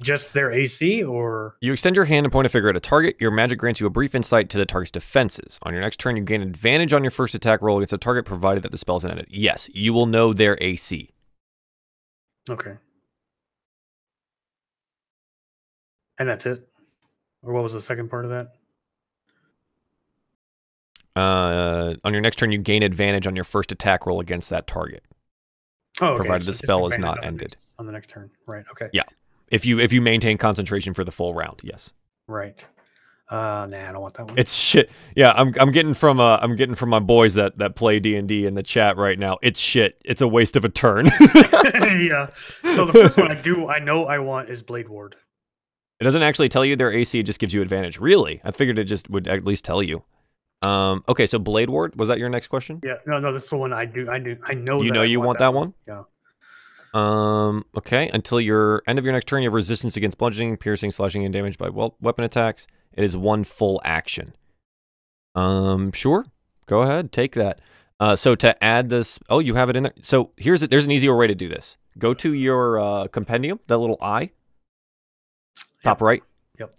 Just their AC, or you extend your hand and point a finger at a target. Your magic grants you a brief insight to the target's defenses. On your next turn, you gain advantage on your first attack roll against a target, provided that the spell is ended. Yes, you will know their AC. Okay. And that's it? Or what was the second part of that? On your next turn, you gain advantage on your first attack roll against that target. Oh, okay. Provided so the spell is not ended. On the next turn. Right, okay. Yeah. If you maintain concentration for the full round, yes. Right. Nah, I don't want that one. It's shit. Yeah, I'm getting from my boys that play D&D in the chat right now. It's shit. It's a waste of a turn. Yeah. So the first one I know I want is Blade Ward. It doesn't actually tell you their AC, it just gives you advantage. Really? I figured it just would at least tell you. Okay, so Blade Ward, was that your next question? Yeah, no, that's the one I know. You know you want that one? Yeah. Okay, until your end of your next turn, you have resistance against bludgeoning, piercing, slashing, and damage by weapon attacks. It is one full action. Sure. Go ahead, take that. So to add this, oh, you have it in there. So there's an easier way to do this. Go to your compendium, that little eye, top right. Yep.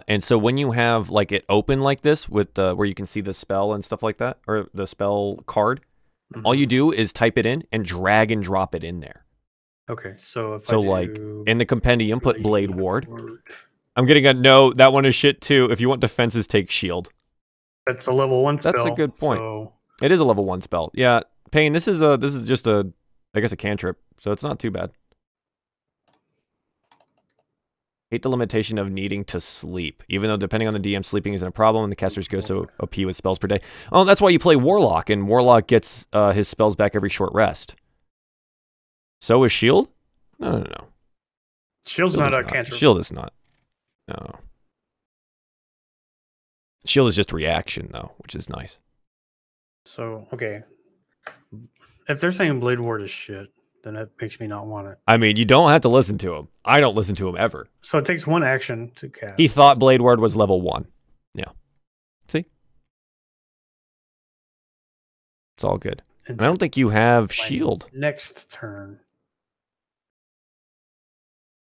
And so when you have like it open like this with where you can see the spell and stuff like that, or the spell card, all you do is type it in and drag and drop it in there. Okay, so if like in the compendium, put Blade Ward. I'm getting a no. That one is shit too. If you want defenses, take Shield. That's a level 1 spell. That's a good point. So... It is a level 1 spell. Yeah, Pain. This is just I guess a cantrip, so it's not too bad. Hate the limitation of needing to sleep, even though depending on the DM, sleeping isn't a problem, and the casters go so OP with spells per day. Oh, that's why you play Warlock, and Warlock gets his spells back every short rest. So is Shield? No. Shield's not a cantrip. Shield is not. No. Shield is just reaction, though, which is nice. So, okay. If they're saying Blade Ward is shit, then that makes me not want it. I mean, you don't have to listen to him. I don't listen to him ever. So it takes 1 action to cast. He thought Blade Ward was level 1. Yeah. See? It's all good. And I don't think you have Shield. Next turn.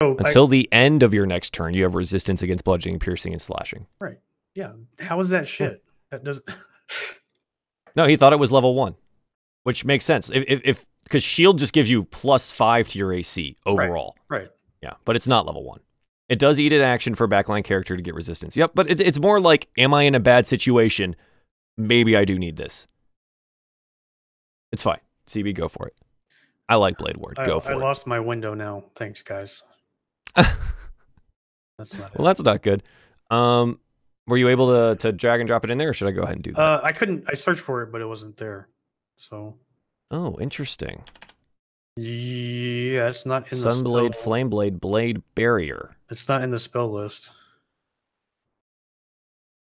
So until the end of your next turn, you have resistance against bludgeoning, piercing, and slashing. Right. Yeah. How is that shit? That doesn't... No, he thought it was level 1, which makes sense. Because Shield just gives you +5 to your AC overall. Right. Yeah, but it's not level 1. It does eat an action for a backline character to get resistance. Yep, but it's more like, am I in a bad situation? Maybe I do need this. It's fine. CB, go for it. I like Blade Ward. Go for it. I lost my window now. Thanks, guys. That's not well, that's not good. Were you able to drag and drop it in there, or should I go ahead and do that? I couldn't. I searched for it, but it wasn't there. So. Oh, interesting. Yeah, it's not in the Sunblade, Flameblade, Blade Barrier. It's not in the spell list.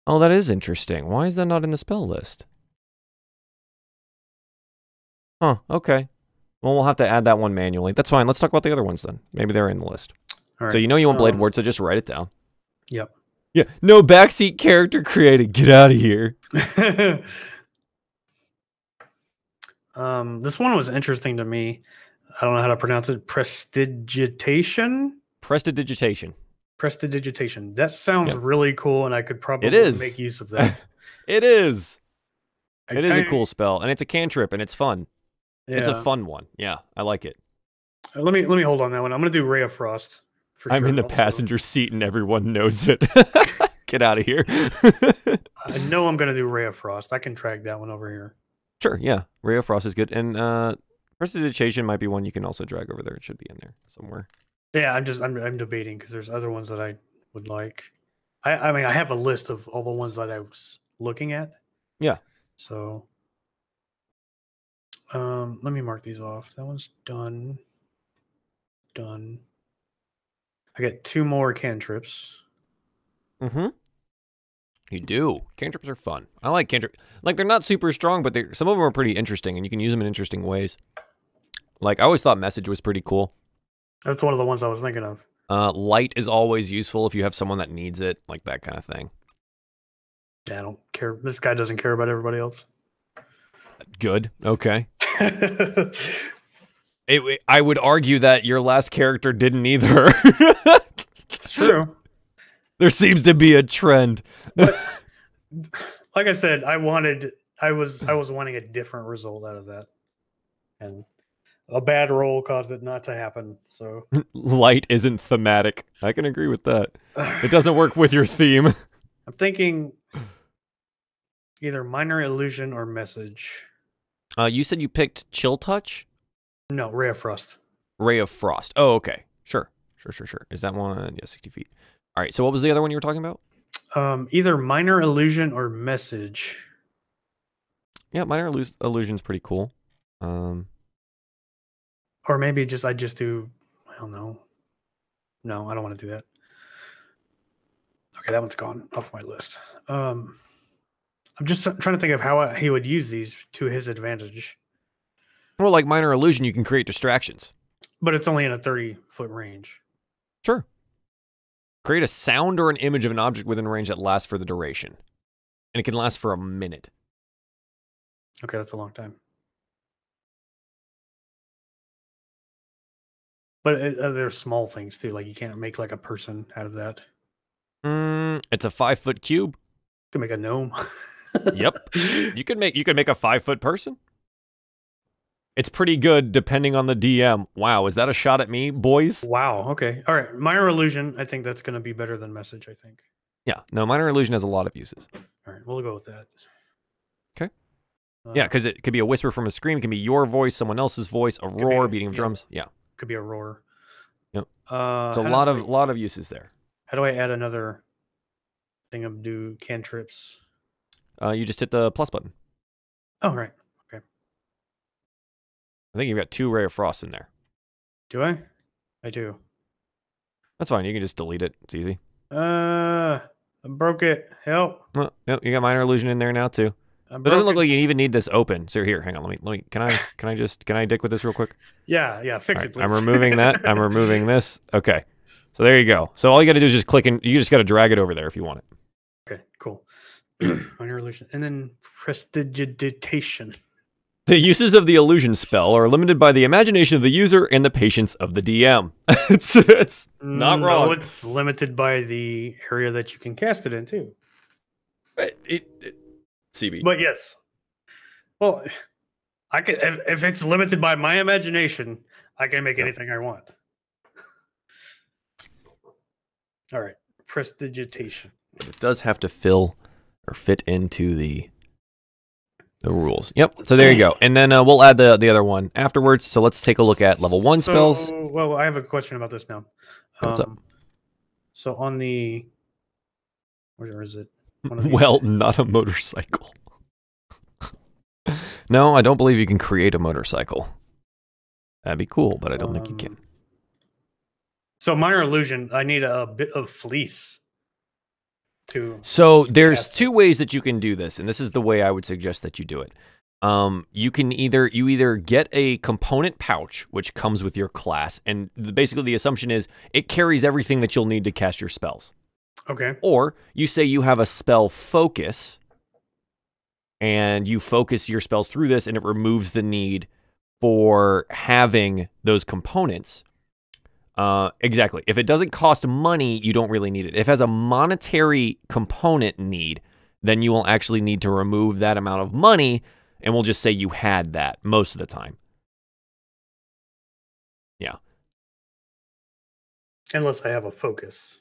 Oh, that is interesting. Why is that not in the spell list? Huh, okay. Well, we'll have to add that one manually. That's fine. Let's talk about the other ones then. Maybe they're in the list. All right. So you know you want Blade Ward, so just write it down. Yep. Yeah, no backseat character created. Get out of here. This one was interesting to me. I don't know how to pronounce it. Prestidigitation? Prestidigitation. Prestidigitation. That sounds really cool, and I could probably make use of that. It is. It is a cool spell, and it's a cantrip, and it's fun. Yeah. It's a fun one. Yeah, I like it. Let me hold on that one. I'm going to do Ray of Frost. I'm in the passenger seat, and everyone knows it. Get out of here. I know I'm going to do Ray of Frost. I can track that one over here. Sure, yeah. Ray of Frost is good. And Prestidigitation might be one you can also drag over there. It should be in there somewhere. Yeah, I'm debating because there's other ones that I would like. I mean, I have a list of all the ones that I was looking at. Yeah. So let me mark these off. That one's done. Done. I got 2 more cantrips. Mm-hmm. You do. Cantrips are fun. I like cantrips. Like, they're not super strong, but some of them are pretty interesting, and you can use them in interesting ways. Like, I always thought Message was pretty cool. That's one of the ones I was thinking of. Light is always useful if you have someone that needs it, like that kind of thing. Yeah, I don't care. This guy doesn't care about everybody else. Good. Okay. I would argue that your last character didn't either. It's true. There seems to be a trend. But like I said, I was wanting a different result out of that, and a bad roll caused it not to happen. So Light isn't thematic. I can agree with that. It doesn't work with your theme. I'm thinking either minor illusion or message. You said you picked Chill Touch? No, Ray of Frost. Ray of Frost. Oh, okay. Sure. Is that one? Yeah, 60 feet. All right, so what was the other one you were talking about? Either minor illusion or message. Yeah, minor illusion's pretty cool. Or maybe I just do, I don't know. No, I don't want to do that. Okay, that one's gone off my list. I'm just trying to think of how he would use these to his advantage. Well, like minor illusion, you can create distractions. But it's only in a 30-foot range. Sure. Create a sound or an image of an object within range that lasts for the duration. And it can last for a minute. Okay, that's a long time. But there's small things too, like you can't make like a person out of that. It's a 5-foot cube. You can make a gnome. Yep. You could make a 5-foot person. It's pretty good depending on the DM. Wow, is that a shot at me, boys? Wow, okay. All right, minor illusion, I think that's going to be better than message, I think. Yeah, no, minor illusion has a lot of uses. All right, we'll go with that. Okay. Yeah, because it could be a whisper from a scream. It can be your voice, someone else's voice, a roar, beating of drums. Yeah. Could be a roar. Yep. So a lot of uses there. How do I add another thing of do cantrips? You just hit the plus button. Oh, right. Okay. I think you've got 2 Ray of Frost in there. Do I? I do. That's fine. You can just delete it. It's easy. I broke it. Help. Well, yep, you got minor illusion in there now too. It doesn't look like you even need this open. So here, hang on. Let me. Can I dick with this real quick? Yeah. Fix it, please. I'm removing that. I'm removing this. Okay. So there you go. So all you got to do is just click and you just got to drag it over there if you want it. Okay, cool. Minor illusion. And then prestidigitation. The uses of the illusion spell are limited by the imagination of the user and the patience of the DM. it's not wrong. No, it's limited by the area that you can cast it in too. CB. But yes. Well, I could if it's limited by my imagination, I can make anything I want. All right. Prestidigitation. It does have to fill or fit into the rules. Yep. So there you go. And then we'll add the other one afterwards. So let's take a look at level 1 spells. Well, I have a question about this now. What's up? So on the where is it? Well, not a motorcycle. No, I don't believe you can create a motorcycle. That'd be cool, but I don't think you can. So minor illusion, I need a bit of fleece. So there's 2 ways that you can do this, and this is the way I would suggest that you do it. You can either get a component pouch, which comes with your class, and basically the assumption is it carries everything that you'll need to cast your spells. Okay. Or you say you have a spell focus, and you focus your spells through this, and it removes the need for having those components. Exactly. If it doesn't cost money, you don't really need it. If it has a monetary component need, then you will actually need to remove that amount of money, and we'll just say you had that most of the time. Yeah. Unless I have a focus.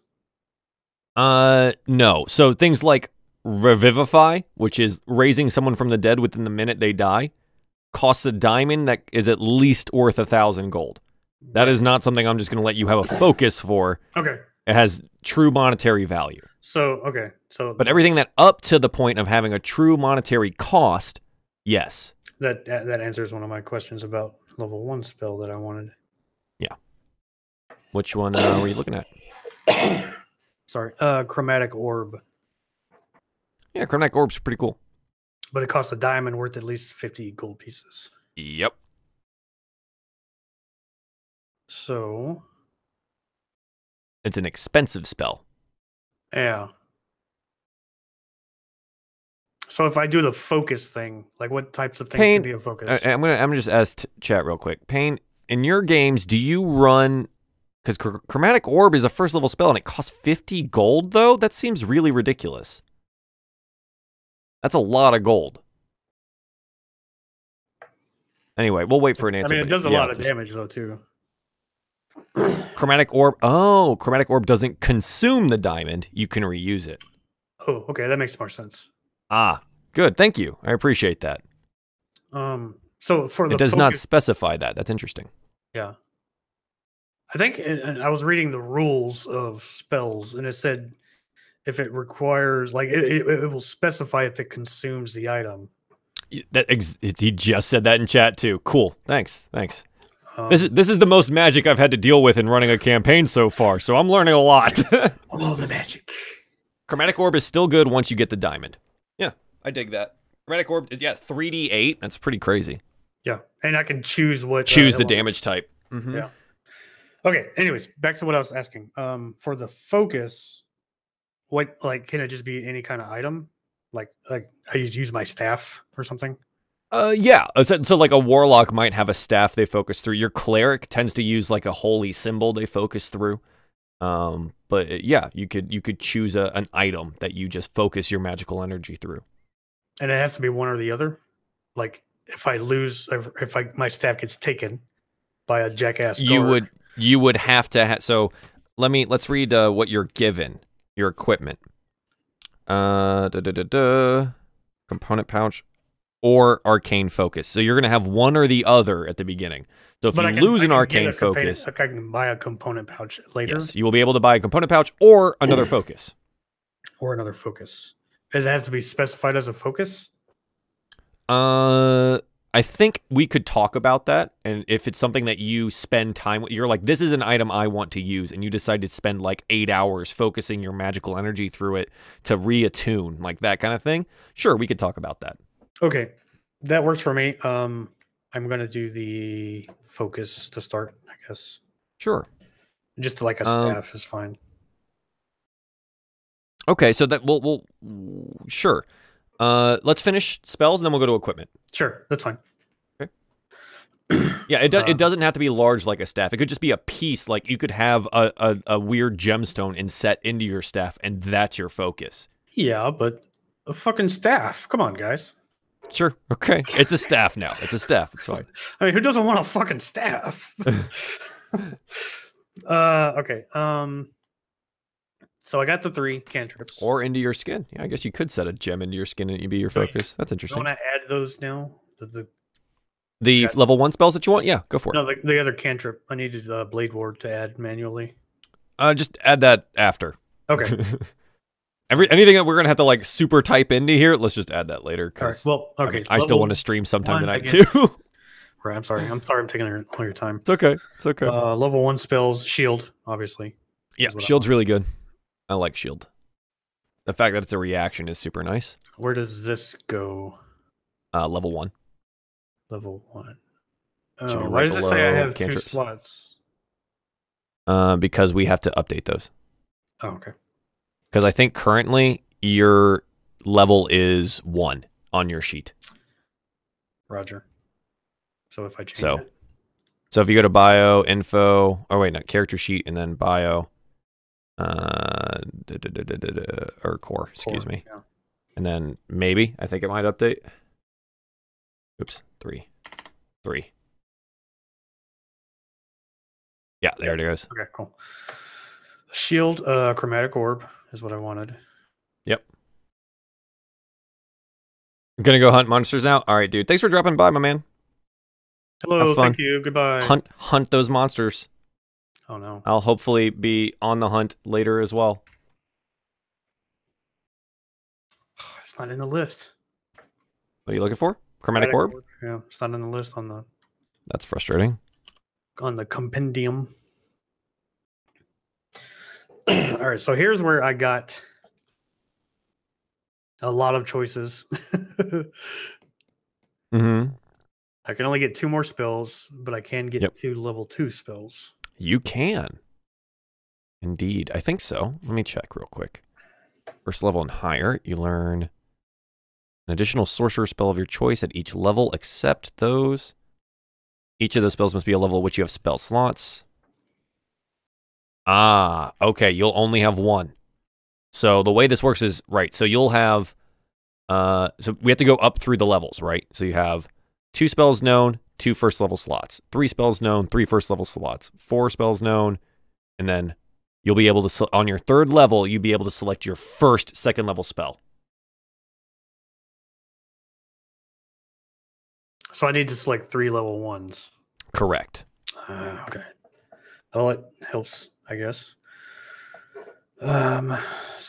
No. So things like Revivify, which is raising someone from the dead within the minute they die, costs a diamond that is at least worth 1,000 gold. That is not something I'm just going to let you have a focus for. Okay. It has true monetary value. So, okay. But everything that up to the point of having a true monetary cost, yes. That answers one of my questions about level 1 spell that I wanted. Yeah. Which one were you looking at? Sorry. Chromatic Orb. Yeah, Chromatic Orb's pretty cool. But it costs a diamond worth at least 50 gold pieces. Yep. So it's an expensive spell. Yeah. So if I do the focus thing, like what types of things can be a focus? I'm gonna just ask chat real quick. Payne, in your games, do you run... Because Chromatic Orb is a first level spell and it costs 50 gold, though? That seems really ridiculous. That's a lot of gold. Anyway, we'll wait for an answer. I mean, it does a lot of damage, though, too. Chromatic Orb. Oh, Chromatic Orb doesn't consume the diamond. You can reuse it. Oh, okay. That makes more sense. Ah, good. Thank you. I appreciate that. So for the it does not specify that. That's interesting. Yeah. I think I was reading the rules of spells, and it said if it requires, like, it will specify if it consumes the item. He just said that in chat too. Cool. Thanks. This is the most magic I've had to deal with in running a campaign so far, so I'm learning a lot. All the magic. Chromatic Orb is still good once you get the diamond. Yeah, I dig that. Chromatic Orb, yeah, 3d8. That's pretty crazy. Yeah, and I can choose the damage type. Mm-hmm. Yeah. Okay. Anyways, back to what I was asking. For the focus, what, like, can it just be any kind of item? Like I use my staff or something? Yeah. So like a warlock might have a staff they focus through. Your cleric tends to use like a holy symbol they focus through. But yeah, you could choose an item that you just focus your magical energy through. And it has to be one or the other. Like if I lose, if my staff gets taken by a jackass guard, you would have to. So let's read what you're given. Your equipment. Component pouch or arcane focus. So you're gonna have one or the other at the beginning. So if you lose an arcane focus, I can buy a component pouch later. Yes, you will be able to buy a component pouch or another focus. Or another focus. Does it have to be specified as a focus? I think we could talk about that, and if it's something that you spend time with, you're like, this is an item I want to use, and you decide to spend like 8 hours focusing your magical energy through it to reattune, like that kind of thing. Sure, we could talk about that. Okay, that works for me. I'm gonna do the focus to start, I guess. Sure. Just like a staff is fine. Okay, so that we'll sure. Let's finish spells and then we'll go to equipment. Sure, that's fine. Okay. Yeah, it doesn't have to be large like a staff. It could just be a piece. Like you could have a weird gemstone inset into your staff, and that's your focus. Yeah, but a fucking staff. Come on, guys. Sure. Okay. It's a staff now. It's a staff. It's fine. I mean, who doesn't want a fucking staff? Okay. So I got the 3 cantrips. Or into your skin. Yeah, I guess you could set a gem into your skin and it'd be your focus. That's interesting. I want to add those now. The level 1 spells that you want? Yeah, go for it. No, the other cantrip. I needed Blade Ward to add manually. Just add that after. Okay. Anything that we're gonna have to like super type into here, let's just add that later. All right. Well, okay. I still want to stream sometime tonight too. Right. I'm sorry. I'm taking all your time. It's okay. It's okay. Level 1 spells, shield, obviously. Yeah, shield's really good. I like shield. The fact that it's a reaction is super nice. Where does this go? Level 1. Level 1. Why does it say I have cantrips? 2 slots? Because we have to update those. Oh, okay. Because I think currently your level is 1 on your sheet. Roger. So if I change it. So if you go to bio, info, or wait, not character sheet, and then bio, or core, excuse me. Yeah. And then maybe, I think it might update. Oops, 3. Yeah, there it goes. Okay, cool. Shield, Chromatic Orb is what I wanted. Yep. I'm gonna go hunt monsters now. All right, dude. Thanks for dropping by, my man. Hello, thank you. Goodbye. Hunt those monsters. Oh no. I'll hopefully be on the hunt later as well. It's not in the list. What are you looking for? Chromatic Orb? Yeah, it's not in the list on the. That's frustrating. On the compendium. All right, so here's where I got a lot of choices. Mm-hmm. I can only get 2 more spells, but I can get 2 level 2 spells. You can. Indeed. I think so. Let me check real quick. First level and higher, you learn an additional sorcerer spell of your choice at each level, except those Each of those spells must be a level at which you have spell slots. Ah, okay, you'll only have one. So the way this works is, right, so you'll have, so we have to go up through the levels, right? So you have 2 spells known, 2 first level slots, 3 spells known, 3 first level slots, 4 spells known, and then you'll be able to, on your 3rd level, you'll be able to select your first 2nd level spell. So I need to select 3 level 1s. Correct. Okay. Well, it helps, I guess. So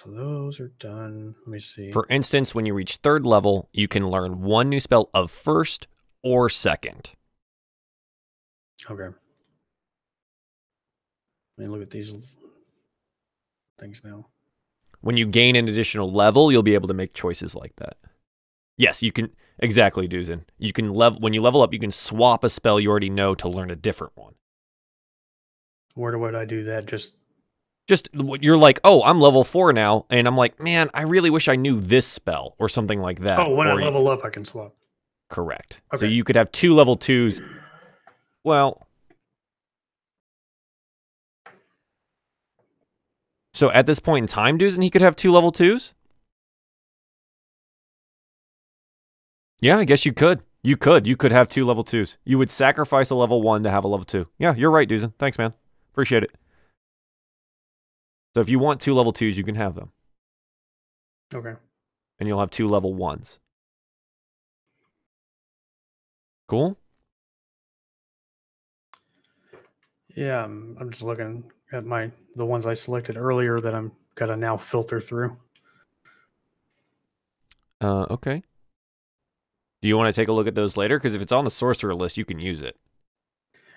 those are done. Let me see. For instance, when you reach 3rd level, you can learn 1 new spell of 1st or 2nd. Okay. Let me look at these things now. When you gain an additional level, you'll be able to make choices like that. Yes, you can. Exactly, Duzin. You can when you level up, you can swap a spell you already know to learn a different one. Where would I do that? Just you're like, oh, I'm level 4 now, and I'm like, man, I really wish I knew this spell or something like that. Oh, when I level up, I can swap. Correct. Okay. So you could have 2 level 2s. Well, so at this point in time, Duzin, he could have 2 level 2s? Yeah, I guess you could. You could have 2 level 2s. You would sacrifice a level 1 to have a level 2. Yeah, you're right, Duzin. Thanks, man. Appreciate it. So if you want 2 level 2s, you can have them. Okay. And you'll have 2 level 1s. Cool? Yeah, I'm just looking at the ones I selected earlier that I'm gotta now filter through. Okay. Do you want to take a look at those later? Because if it's on the sorcerer list, you can use it.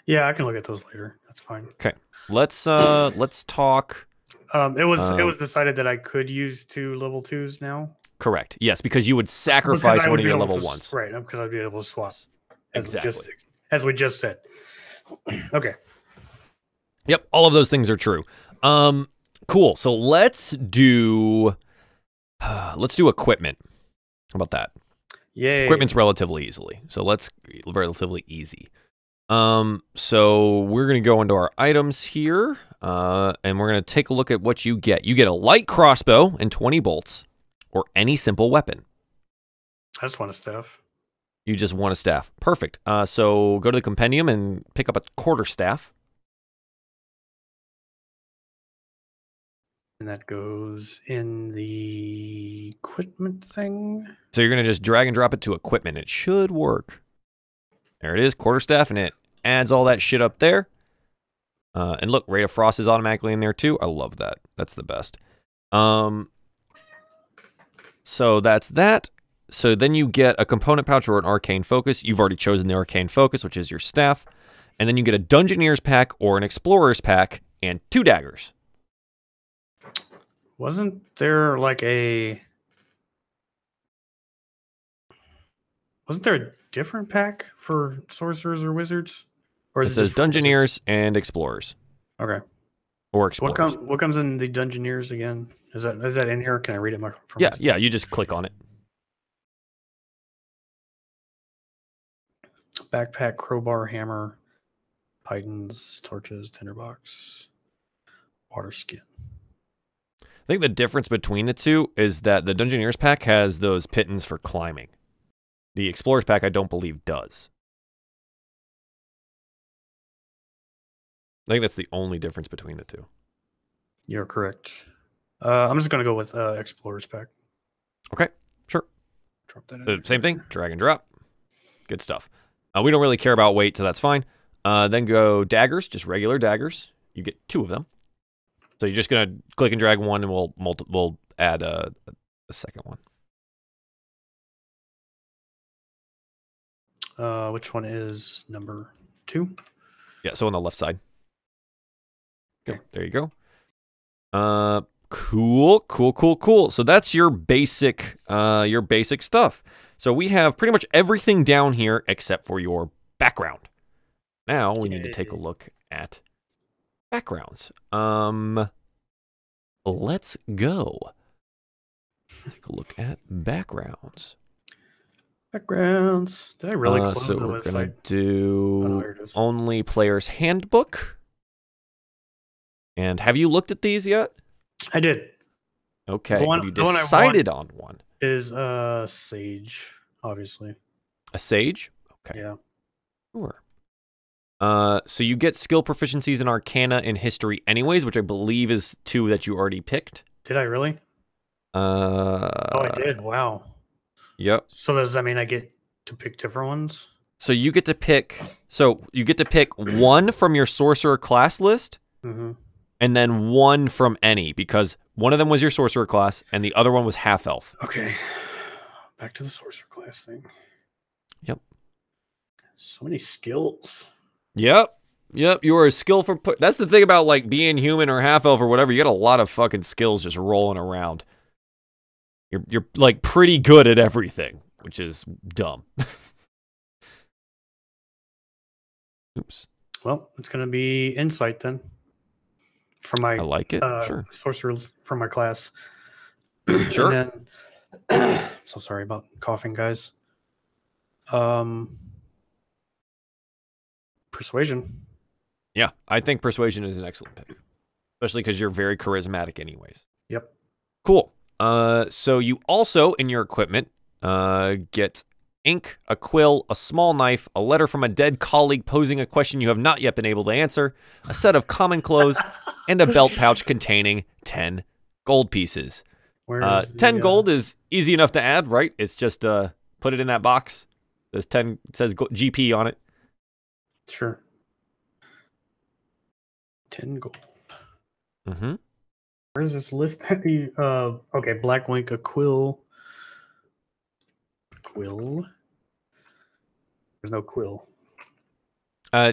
Yeah, I can look at those later. That's fine. Okay. Let's talk. It was decided that I could use 2 level 2s now. Correct. Yes, because you would sacrifice one of your level 1s. Right, because I'd be able to swap. Exactly. As we just said. Okay. Yep, all of those things are true. Cool. So let's do equipment. How about that? Yay. Equipment's relatively easy. So we're gonna go into our items here, and we're gonna take a look at what you get. You get a light crossbow and 20 bolts, or any simple weapon. I just want a staff. You just want a staff. Perfect. So go to the compendium and pick up a quarterstaff. And that goes in the equipment thing. So you're going to just drag and drop it to equipment. It should work. There it is, quarterstaff, and it adds all that shit up there. And look, Ray of Frost is automatically in there too. I love that. That's the best. So that's that. So then you get a component pouch or an arcane focus. You've already chosen the arcane focus, which is your staff. And then you get a Dungeoneer's pack or an Explorer's pack and 2 daggers. Wasn't there like a different pack for sorcerers or wizards? Or It says Dungeoneers and Explorers. Okay. Or Explorers. What comes in the Dungeoneers again? Is that in here? Can I read it from Yeah, you just click on it. Backpack, crowbar, hammer, pitons, torches, tinderbox, water skin. I think the difference between the two is that the Dungeoneer's pack has those pitons for climbing. The Explorer's pack, I don't believe, does. I think that's the only difference between the two. You're correct. I'm just going to go with Explorer's pack. Okay, sure. Drop that in. Same thing, drag and drop. Good stuff. We don't really care about weight, so that's fine. Then go daggers, just regular daggers. You get 2 of them. So you're just gonna click and drag one, and we'll add a second one. Which one is number 2? Yeah, so on the left side. Okay. There you go. Cool. So that's your basic stuff. So we have pretty much everything down here except for your background. Now we need to take a look at backgrounds. Let's go. Take a look at backgrounds. Backgrounds. Did I really close so the we're gonna website? do Oh, no, here it is. only player's handbook. And have you looked at these yet? I did. Okay. The one, Have you the one I want decided on one? is Sage, obviously. A sage? Okay. Yeah. Sure. So you get skill proficiencies in Arcana and History anyways, which I believe is 2 that you already picked. Did I really? Oh, I did. Wow. Yep. So does that mean I get to pick different ones? So you get to pick. So you get to pick 1 from your Sorcerer Class list, and then 1 from any, because one of them was your Sorcerer Class, and the other one was Half Elf. Okay. Back to the Sorcerer Class thing. Yep. So many skills. Yep. You are a skillful. That's the thing about like being human or half elf or whatever. You got a lot of fucking skills just rolling around. You're like pretty good at everything, which is dumb. Oops. Well, it's gonna be insight then. For my I like it. Sure. sorcerer from my class. Sure. And then, so sorry about coughing, guys. Persuasion. Yeah, I think persuasion is an excellent pick, especially because you're very charismatic, anyways. Yep. Cool. So you also in your equipment get ink, a quill, a small knife, a letter from a dead colleague posing a question you have not yet been able to answer, a set of common clothes, and a belt pouch containing 10 gold pieces. 10 gold is easy enough to add, right? It's just put it in that box. There's 10. It says GP on it. Sure. 10 gold. Where's this list? Okay, black wink, a quill. Quill. There's no quill.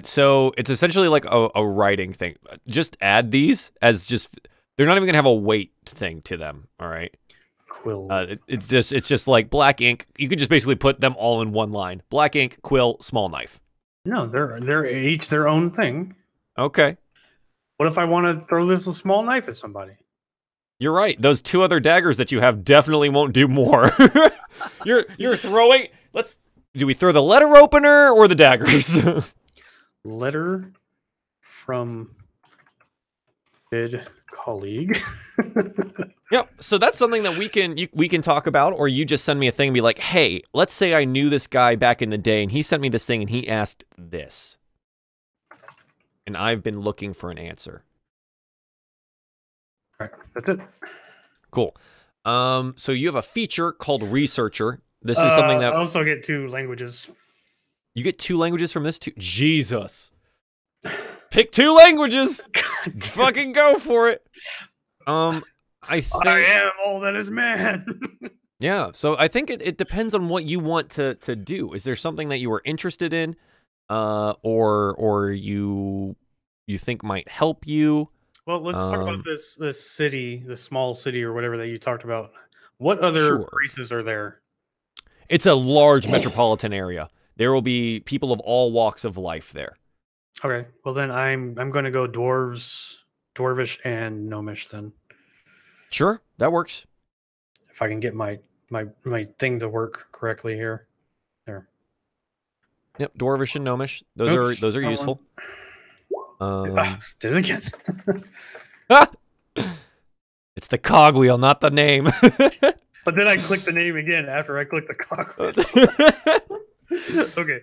So it's essentially like a writing thing. Just add these as just. They're not even gonna have a weight thing to them. All right. Quill. It's just like black ink. You could just basically put them all in one line. Black ink, quill, small knife. No, they're each their own thing. Okay. What if I want to throw this a small knife at somebody? You're right. Those 2 other daggers that you have definitely won't do more. You're throwing. Do we throw the letter opener or the daggers? Letter from dead colleague. Yep. So that's something that we can talk about, or you just send me a thing and be like, hey, let's say I knew this guy back in the day and he sent me this thing and he asked this. And I've been looking for an answer. All right, that's it. Cool. So you have a feature called Researcher. This is something that I also get 2 languages. You get 2 languages from this too. Jesus. Pick 2 languages. Fucking go for it. I am all that is man. Yeah, so I think it depends on what you want to do. Is there something that you were interested in, or you think might help you? Well, let's talk about this city, the small city or whatever that you talked about. What other races are there? It's a large metropolitan area. There will be people of all walks of life there. Okay, well then I'm going to go dwarvish and gnomish then. Sure, that works. If I can get my thing to work correctly here. There. Yep, dwarvish and gnomish. Those are useful. Did it again. It's the cogwheel, not the name. But then I clicked the name again after I clicked the cogwheel. Okay.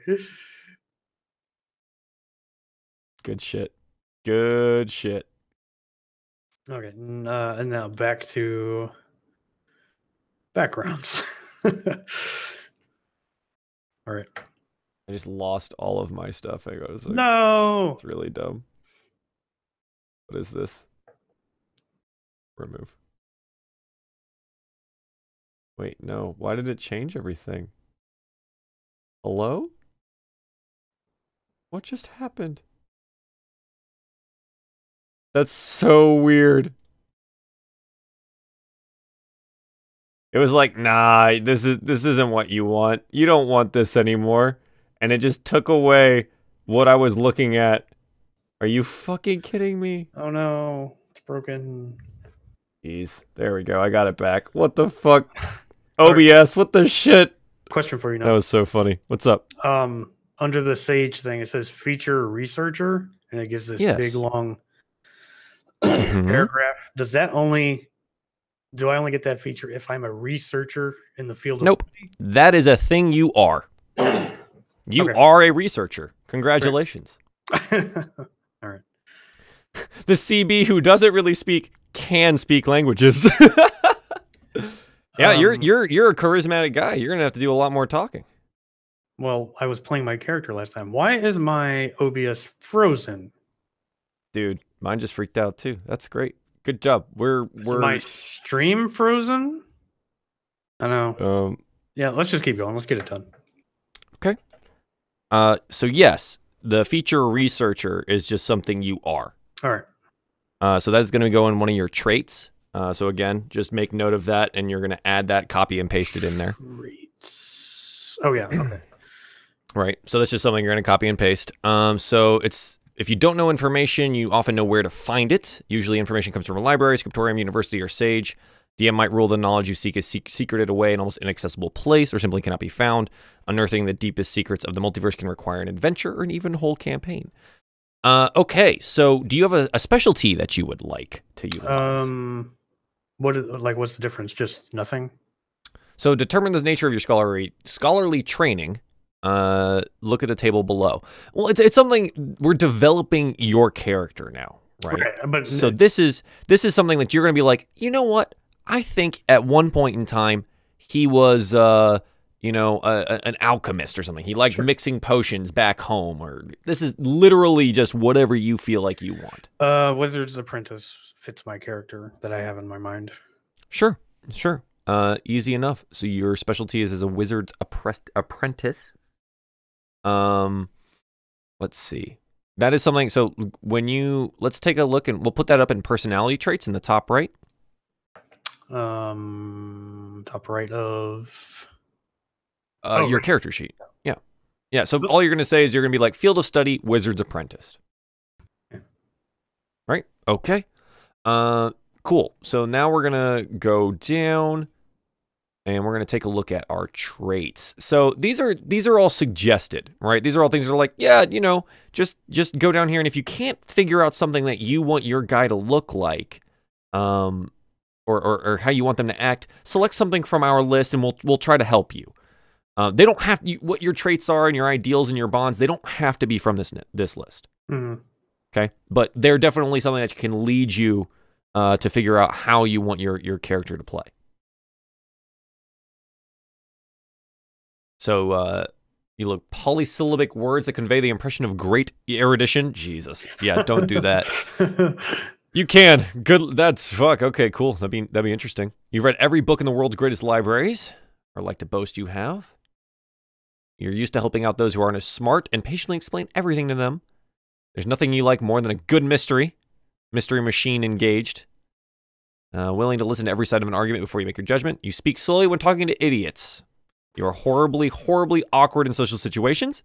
Good shit. Good shit. Okay, and now back to backgrounds. All right. I just lost all of my stuff. I was like, no, it's really dumb. What is this? Remove. Wait, no. Why did it change everything? Hello? What just happened? That's so weird. It was like, nah, this isn't what you want. You don't want this anymore. And it just took away what I was looking at. Are you fucking kidding me? Oh no, it's broken. Jeez, there we go. I got it back. What the fuck? OBS, what the shit? question for you now. That was so funny. What's up? Under the Sage thing, it says feature researcher, and it gives this big long paragraph. Does that only? Do I only get that feature if I'm a researcher in the field of study? That is a thing you are. You are a researcher. Congratulations. All right. The CB who doesn't really speak can speak languages. Yeah, you're a charismatic guy. You're gonna have to do a lot more talking. Well, I was playing my character last time. Why is my OBS frozen? Dude, mine just freaked out too. That's great. Good job. Is my stream frozen? I know. Yeah, let's just keep going. Let's get it done. Okay. So yes, the feature researcher is just something you are. All right. So that's going to go in one of your traits. So again, just make note of that, and you're going to add that, copy and paste it in there. Traits. Oh yeah. Okay. Right. So that's just something you're going to copy and paste. So it's, if you don't know information, you often know where to find it. Usually information comes from a library, scriptorium, university, or sage. DM might rule the knowledge you seek is secreted away in almost inaccessible place or simply cannot be found. Unearthing the deepest secrets of the multiverse can require an adventure or an even whole campaign. Okay, so do you have a specialty that you would like to utilize? What's the difference? Just nothing? So determine the nature of your scholarly training. Look at the table below. Well, it's something we're developing your character now, right? Okay, but so this is something that you're going to be like, you know what? I think at one point in time he was, an alchemist or something. He liked mixing potions back home, or this is literally just whatever you feel like you want. Wizard's Apprentice fits my character that I have in my mind. Sure. Easy enough. So your specialty is as a wizard's apprentice. Let's see. That is something. So let's take a look, and we'll put that up in personality traits in the top right. Top right of your character sheet. Yeah. So all you're going to say is you're going to be like field of study, wizard's apprentice. Yeah. Right. Okay. Cool. So now we're going to go down. And we're going to take a look at our traits. So these are all suggested, right? These are all things that are like, yeah, just go down here. And if you can't figure out something that you want your guy to look like, or how you want them to act, select something from our list, and we'll try to help you. They don't have what your traits are and your ideals and your bonds. They don't have to be from this list. Mm-hmm. Okay, but they're definitely something that can lead you to figure out how you want your character to play. So you look polysyllabic words that convey the impression of great erudition. Jesus, yeah, don't do that. You can. Good. That's fuck. Okay, cool. That'd be interesting. You've read every book in the world's greatest libraries, or like to boast you have. You're used to helping out those who aren't as smart and patiently explain everything to them. There's nothing you like more than a good mystery. Mystery machine engaged. Willing to listen to every side of an argument before you make your judgment. You speak slowly when talking to idiots. You're horribly, horribly awkward in social situations,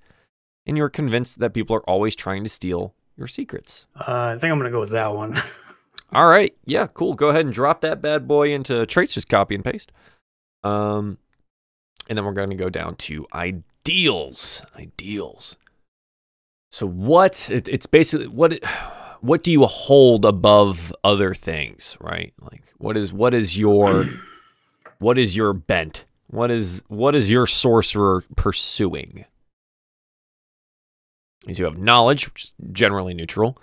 and you're convinced that people are always trying to steal your secrets. I think I'm going to go with that one. All right. Yeah, cool. Go ahead and drop that bad boy into traits. Just copy and paste. And then we're going to go down to ideals. So it's basically what do you hold above other things, right? Like what is your bent? What is your sorcerer pursuing? Is you have knowledge, which is generally neutral.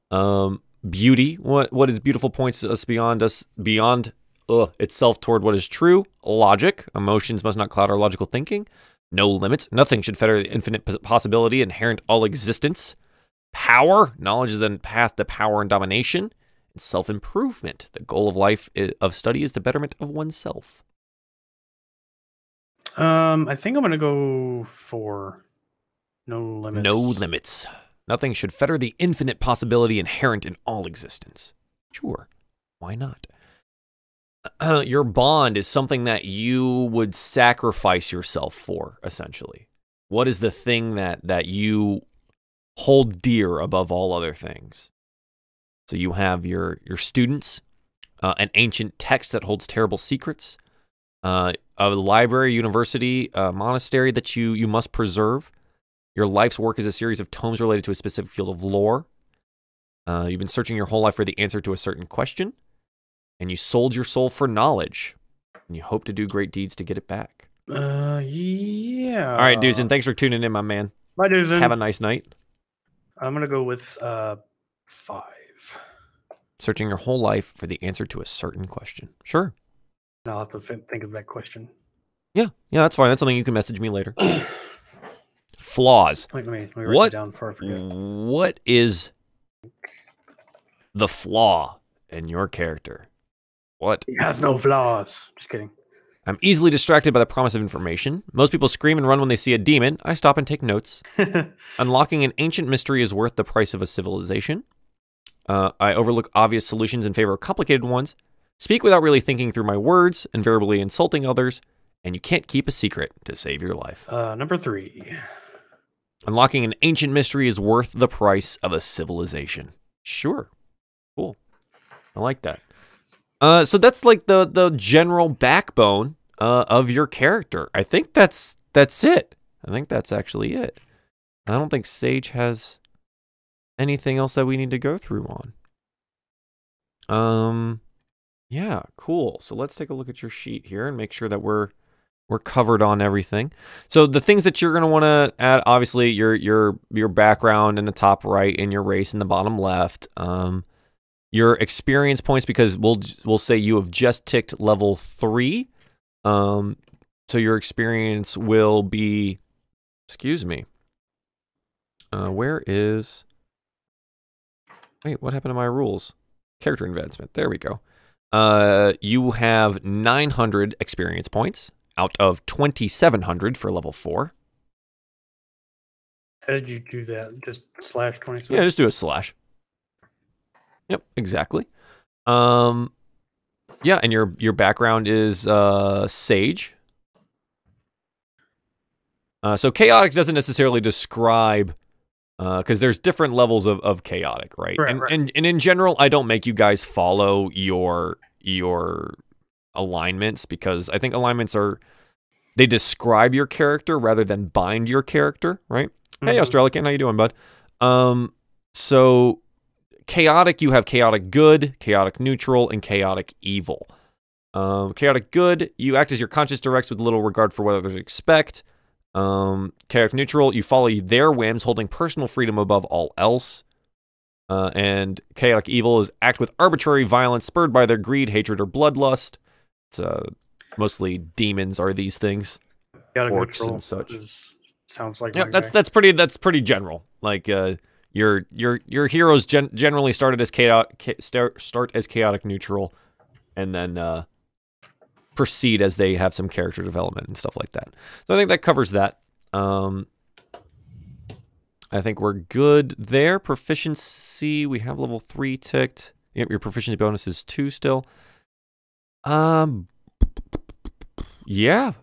Beauty, what is beautiful points us beyond itself toward what is true. Logic, emotions must not cloud our logical thinking. No limits, nothing should fetter the infinite possibility inherent all existence. Power, knowledge is the path to power and domination. And self-improvement, the goal of life of study is the betterment of oneself. I think I'm going to go for no limits. No limits. Nothing should fetter the infinite possibility inherent in all existence. Sure. Why not? Your bond is something that you would sacrifice yourself for, essentially. What is the thing that you hold dear above all other things? So you have your students, an ancient text that holds terrible secrets, a library, university, monastery that you must preserve. Your life's work is a series of tomes related to a specific field of lore. You've been searching your whole life for the answer to a certain question, and you sold your soul for knowledge, and you hope to do great deeds to get it back. Yeah. All right, Duzen, thanks for tuning in, my man. Bye, Duzen. Have a nice night. I'm gonna go with 5. Searching your whole life for the answer to a certain question. Sure. I'll have to think of that question. Yeah, that's fine. That's something you can message me later. Flaws. Let me write it down before I forget. What is the flaw in your character? What? He has no flaws. Just kidding. I'm easily distracted by the promise of information. Most people scream and run when they see a demon. I stop and take notes. Unlocking an ancient mystery is worth the price of a civilization. I overlook obvious solutions in favor of complicated ones. Speak without really thinking through my words, invariably insulting others. And you can't keep a secret to save your life. Number 3. Unlocking an ancient mystery is worth the price of a civilization. Sure. Cool. I like that. So that's like the general backbone of your character. I think that's it. I think that's actually it. I don't think Sage has anything else that we need to go through on. Yeah, cool. So let's take a look at your sheet here and make sure that we're covered on everything. So the things that you're going to want to add, obviously your background in the top right and your race in the bottom left. Your experience points, because we'll say you have just ticked level 3. So your experience will be, excuse me. Where is, wait, what happened to my rules? Character advancement. There we go. You have 900 experience points out of 2,700 for level 4. How did you do that? Just slash 27? Yeah, just do a slash. Yep, exactly. Yeah, and your background is Sage. So chaotic doesn't necessarily describe, because there's different levels of chaotic, right? Right, And in general, I don't make you guys follow your alignments, because I think alignments they describe your character rather than bind your character, right? Mm-hmm. Hey, Australican, how you doing, bud? So chaotic, you have chaotic good, chaotic neutral, and chaotic evil. Chaotic good, you act as your conscience directs with little regard for what others expect. Chaotic neutral, you follow their whims, holding personal freedom above all else. And chaotic evil is act with arbitrary violence, spurred by their greed, hatred, or bloodlust. It's mostly demons are these things, orcs and such. Sounds like that's pretty general. Like your heroes generally start as chaotic neutral, and then proceed as they have some character development and stuff like that. So I think that covers that. I think we're good there. Proficiency, we have level 3 ticked. Yep, your proficiency bonus is 2 still. Yeah,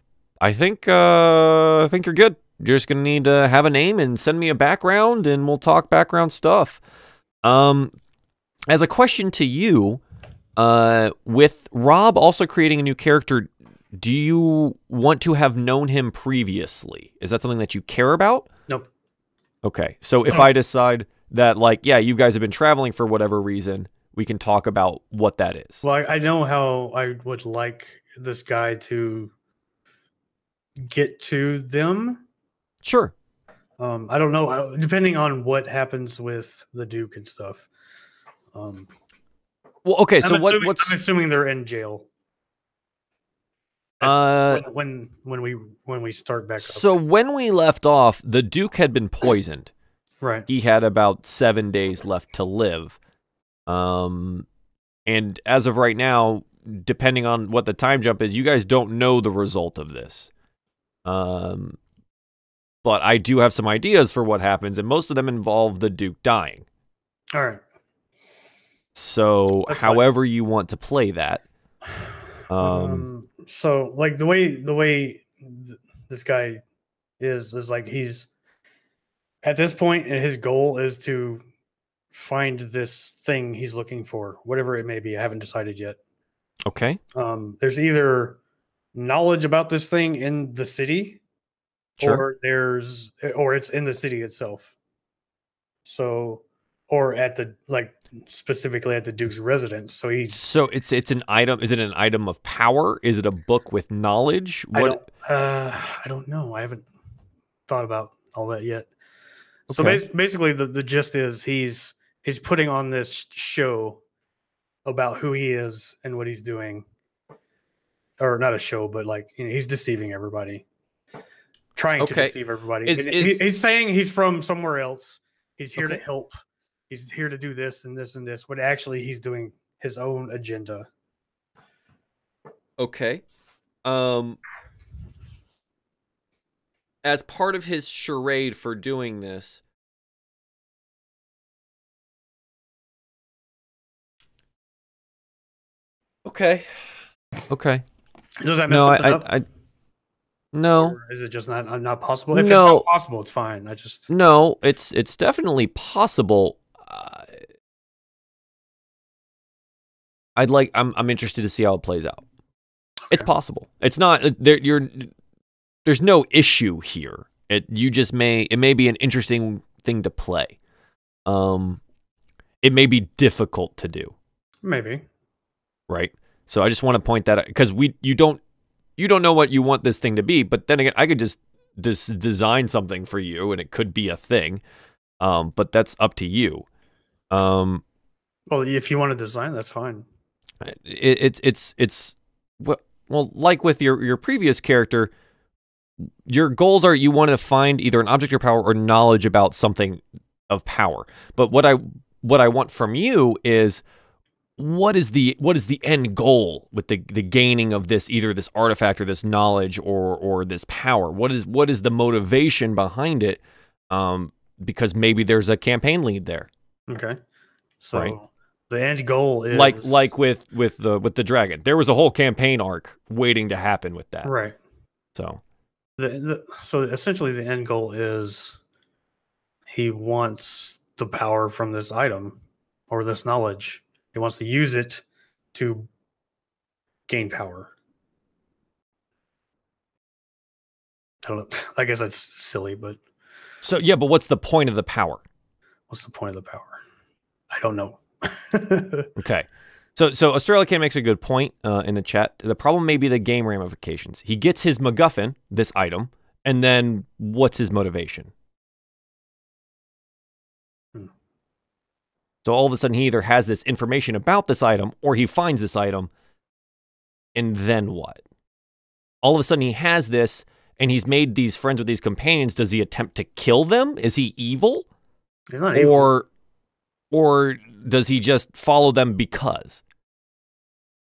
I think you're good. You're just gonna need to have a name and send me a background, and we'll talk background stuff. As a question to you, with Rob also creating a new character, do you want to have known him previously? Is that something that you care about? Nope. Okay, so if I decide that, like, yeah, you guys have been traveling for whatever reason, we can talk about what that is. Well, I know how I would like this guy to get to them. Sure. I don't know, depending on what happens with the Duke and stuff. Well, okay, so I'm assuming they're in jail. When we start back up. So when we left off, the Duke had been poisoned. Right. He had about 7 days left to live. And as of right now, depending on what the time jump is, you guys don't know the result of this. But I do have some ideas for what happens, and most of them involve the Duke dying. All right. So, that's however you want to play that. So, like, the way this guy is like, he's at this point, and his goal is to find this thing he's looking for, whatever it may be. I haven't decided yet. Okay. There's either knowledge about this thing in the city, Sure. or it's in the city itself. So, or at the specifically at the Duke's residence. So So it's an item. Is it an item of power? Is it a book with knowledge? What? I don't know. I haven't thought about all that yet. So Okay. basically, the gist is he's putting on this show about who he is and what he's doing, or not a show, but he's deceiving everybody, trying to deceive everybody. He's saying he's from somewhere else. He's here to help. He's here to do this and this and this. But actually, he's doing his own agenda. Okay. As part of his charade for doing this, okay. Does that mess something up? No. Or is it just not possible? If it's not possible, it's fine. No, it's definitely possible. I'm interested to see how it plays out. Okay. It's possible. It's not there's no issue here. It may be an interesting thing to play. It may be difficult to do. Maybe. Right? So I just want to point that out, because you don't know what you want this thing to be, but then again, I could just design something for you and it could be a thing. But that's up to you. Well, if you want to design, that's fine. It's well, like with your previous character, your goals are you want to find either an object of power or knowledge about something of power. But what I want from you is, what is the end goal with the gaining of this, either this artifact or this knowledge or this power? What is the motivation behind it? Because maybe there's a campaign lead there. Okay. So right? The end goal is like with the dragon. There was a whole campaign arc waiting to happen with that. Right. So so essentially the end goal is he wants the power from this item or this knowledge. He wants to use it to gain power. I don't know. I guess that's silly, but so yeah. But what's the point of the power? What's the point of the power? I don't know. Okay. So Australia makes a good point in the chat. The problem may be the game ramifications. He gets his MacGuffin, this item, and then what's his motivation? So all of a sudden he either has this information about this item or he finds this item, and then what? All of a sudden he has this and he's made these friends with these companions. Does he attempt to kill them? Is he evil? He's not evil. Or does he just follow them because?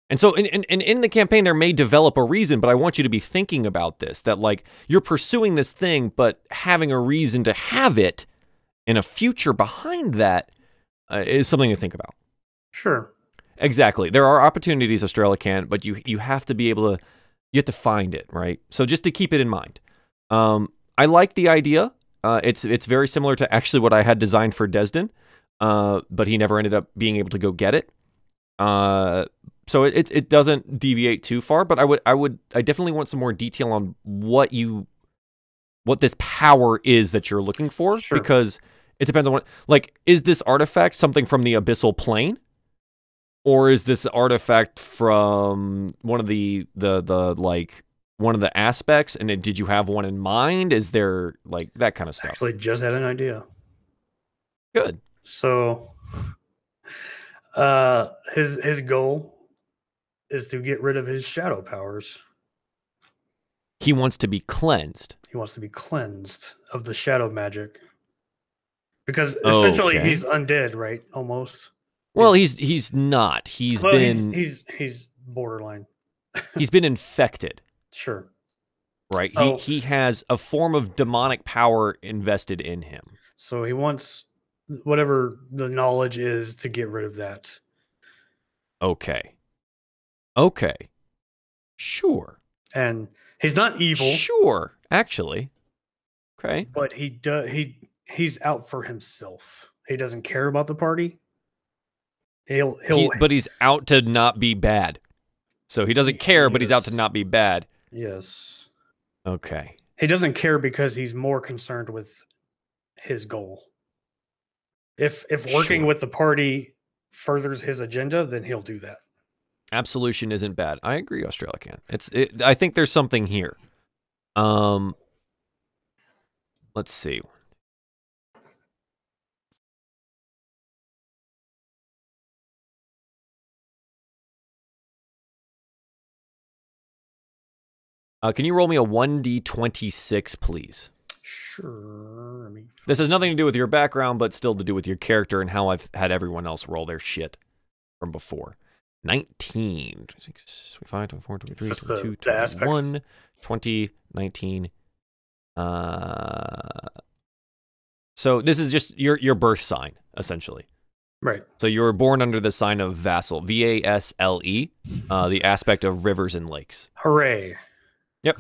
And so in the campaign, there may develop a reason, but I want you to be thinking about this, that like you're pursuing this thing, but having a reason to have it in a future behind that is something to think about. Sure. Exactly. There are opportunities Australia can, but you have to be able to, you have to find it, right? So just to keep it in mind. I like the idea. It's very similar to actually what I had designed for Desden. But he never ended up being able to go get it. So it doesn't deviate too far, but I definitely want some more detail on what this power is that you're looking for, sure. Because it depends on is this artifact something from the abyssal plane, or is this artifact from one of the one of the aspects? And did you have one in mind? Is there that kind of stuff? Actually, just had an idea. Good. So, his goal is to get rid of his shadow powers. He wants to be cleansed. He wants to be cleansed of the shadow magic, because essentially he's undead, right? Almost. Well, he's not. He's borderline. He's been infected. Sure. Right. So, he has a form of demonic power invested in him. So he wants whatever the knowledge is to get rid of that. Okay. Sure. And he's not evil. Sure, actually. Okay. But he's out for himself. He doesn't care about the party. But he's out to not be bad. So he doesn't care, but he's out to not be bad. Yes. Okay. He doesn't care because he's more concerned with his goal. If working with the party furthers his agenda, then he'll do that. Absolution isn't bad. I agree, Australican. I think there's something here. Let's see. Can you roll me a 1d26, please? Sure. This has nothing to do with your background, but still to do with your character and how I've had everyone else roll their shit from before. 19, 26, 25, 24, 23, 22, 21, 20, 19. So this is just your birth sign, essentially. Right. So you were born under the sign of Vassal, V-A-S-L-E, the aspect of rivers and lakes. Hooray. Yep.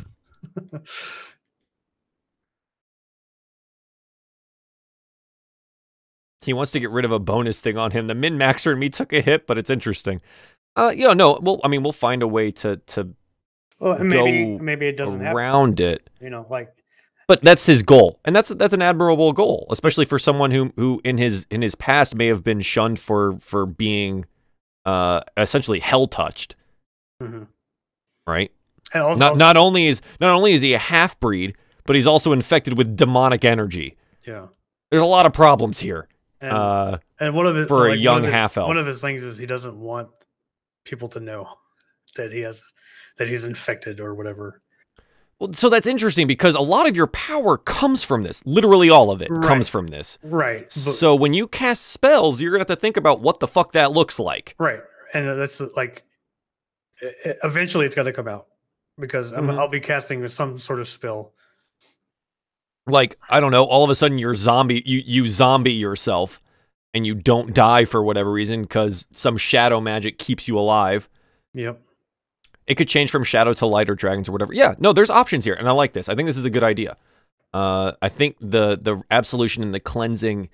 He wants to get rid of a bonus thing on him. The min-maxer and me took a hit, but it's interesting. Yeah, no, we'll find a way to maybe it doesn't around it. You know, like. But that's his goal, and that's an admirable goal, especially for someone who in his past may have been shunned for being essentially hell touched, right? And also, not only is he a half breed, but he's also infected with demonic energy. Yeah, there's a lot of problems here. And one of his, for a young half elf, one of his things is he doesn't want people to know that he's infected or whatever. Well, so that's interesting because a lot of your power comes from this. Literally all of it comes from this. Right. So when you cast spells, you're going to have to think about what the fuck that looks like. Right. And that's like, eventually it's got to come out because I'll be casting some sort of spell. Like, I don't know, all of a sudden you're you zombie yourself and you don't die for whatever reason because some shadow magic keeps you alive. Yep. It could change from shadow to light or dragons or whatever. Yeah, no, there's options here, and I like this. I think this is a good idea. I think the absolution and the cleansing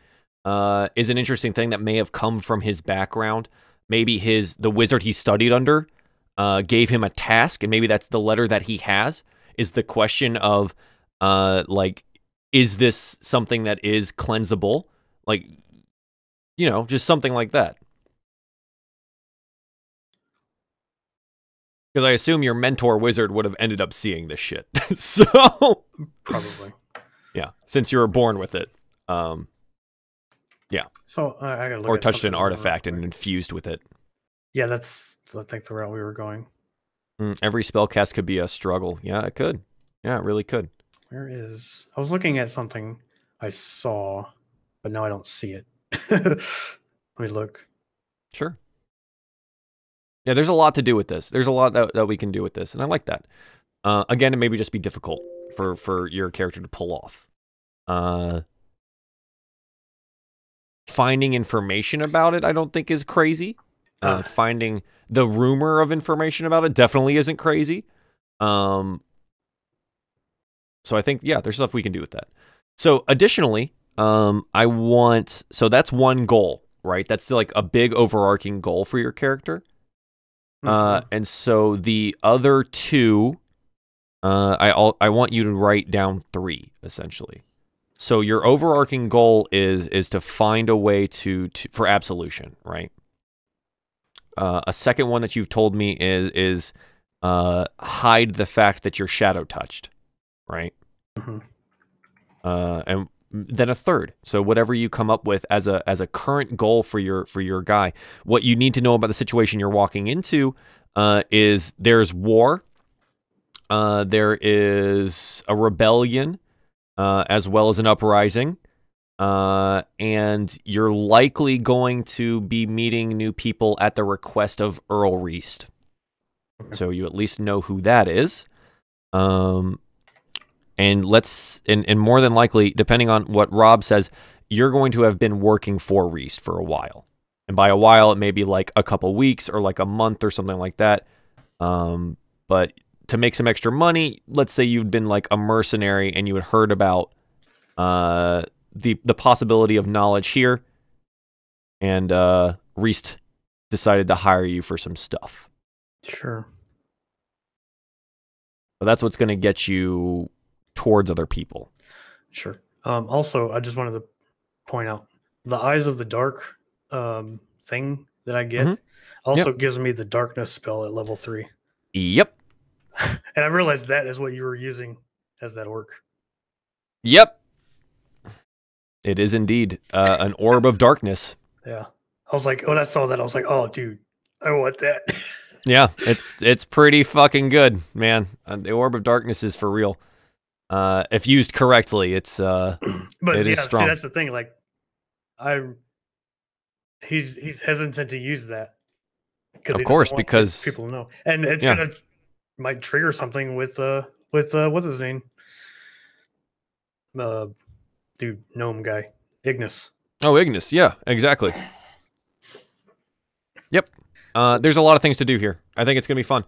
is an interesting thing that may have come from his background. Maybe the wizard he studied under gave him a task, and maybe that's the letter that he has, is the question of, like, is this something that is cleansable? Like, you know, just something like that. Because I assume your mentor wizard would have ended up seeing this shit. So probably. Yeah, since you were born with it. Yeah. So I gotta look or touched an artifact and infused with it. Yeah, that's I think the route we were going. Every spell cast could be a struggle. Yeah, it could. Yeah, it really could. Where is... I was looking at something I saw, but now I don't see it. Let me look. Sure. Yeah, there's a lot to do with this. There's a lot that we can do with this, and I like that. Again, it may just be difficult for your character to pull off. Finding information about it, I don't think is crazy. Finding the rumor of information about it definitely isn't crazy. So I think, yeah, there's stuff we can do with that. So additionally, so that's one goal, right? That's like a big overarching goal for your character. And so the other two, I want you to write down 3, essentially. So your overarching goal is to find a way for absolution, right? A second one that you've told me is hide the fact that you're shadow touched, right? And then a third. So whatever you come up with as a current goal for your guy, what you need to know about the situation you're walking into is there's war, there is a rebellion, as well as an uprising, and you're likely going to be meeting new people at the request of Earl Reist. So you at least know who that is. And more than likely, depending on what Rob says, you're going to have been working for Reist for a while. And by a while, it may be like a couple weeks or like a month or something like that. But to make some extra money, let's say you'd been like a mercenary and you had heard about the possibility of knowledge here, and Reist decided to hire you for some stuff. Sure. But that's what's going to get you towards other people. Sure. Also, I just wanted to point out the Eyes of the Dark thing that I get also gives me the darkness spell at level 3. Yep. And I realized that is what you were using as that orc. Yep. It is indeed an orb of darkness. Yeah. I was like, when I saw that, I was like, oh, dude, I want that. Yeah, it's pretty fucking good, man. The orb of darkness is for real. If used correctly, it's but it is strong. See, that's the thing. Like, he's hesitant to use that of course, because people know, and it's might trigger something with what's his name, dude, gnome guy, Ignis. Oh, Ignis, yeah, exactly. Yep. There's a lot of things to do here. I think it's gonna be fun.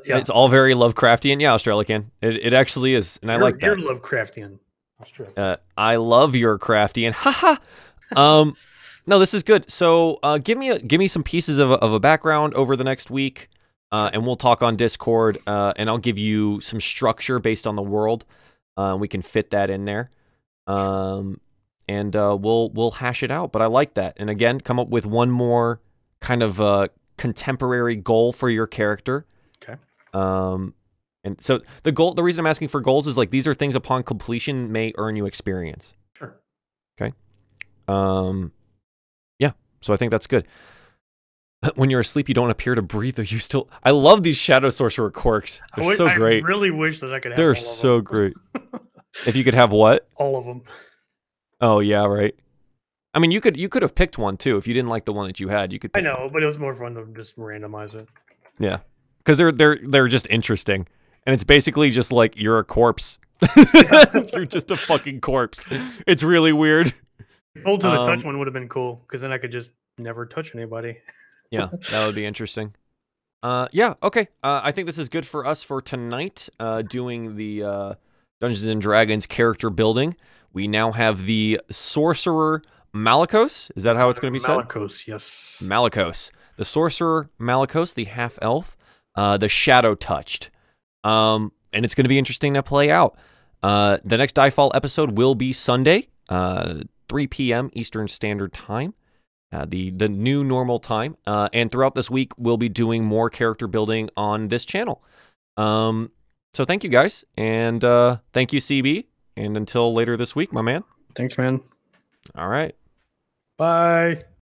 Yeah. It's all very Lovecraftian. Yeah, Australican. It actually is, and I like that. You're Lovecraftian. Australia. I love your Craftian. Haha. No, this is good. So give me some pieces of a background over the next week, and we'll talk on Discord, and I'll give you some structure based on the world. We can fit that in there, and we'll hash it out. But I like that. And again, come up with one more kind of contemporary goal for your character. Okay. And so the reason I'm asking for goals is like these are things upon completion may earn you experience. Sure. Okay. Yeah. So I think that's good. When you're asleep, you don't appear to breathe, or you still. I love these Shadow Sorcerer quirks. They're so great. I really wish that I could have. They're so great. If you could have what? All of them. Oh yeah, right. I mean, you could have picked one too if you didn't like the one that you had. You could. I know, but it was more fun to just randomize it. Yeah, because they're just interesting, and it's basically just like you're a corpse. You're just a fucking corpse. It's really weird. Hold to the touch one would have been cool because then I could just never touch anybody. Yeah, that would be interesting. Yeah, okay. I think this is good for us for tonight. Doing the Dungeons and Dragons character building. We now have the Sorcerer Malicos. Is that how it's going to be said? Malicos, yes. Malicos. The Sorcerer Malicos, the half-elf. The Shadow Touched. And it's going to be interesting to play out. The next DieFall episode will be Sunday, 3 p.m. Eastern Standard Time. The new normal time. And throughout this week, we'll be doing more character building on this channel. So thank you guys, and thank you, CB. And until later this week, my man. Thanks, man. All right. Bye.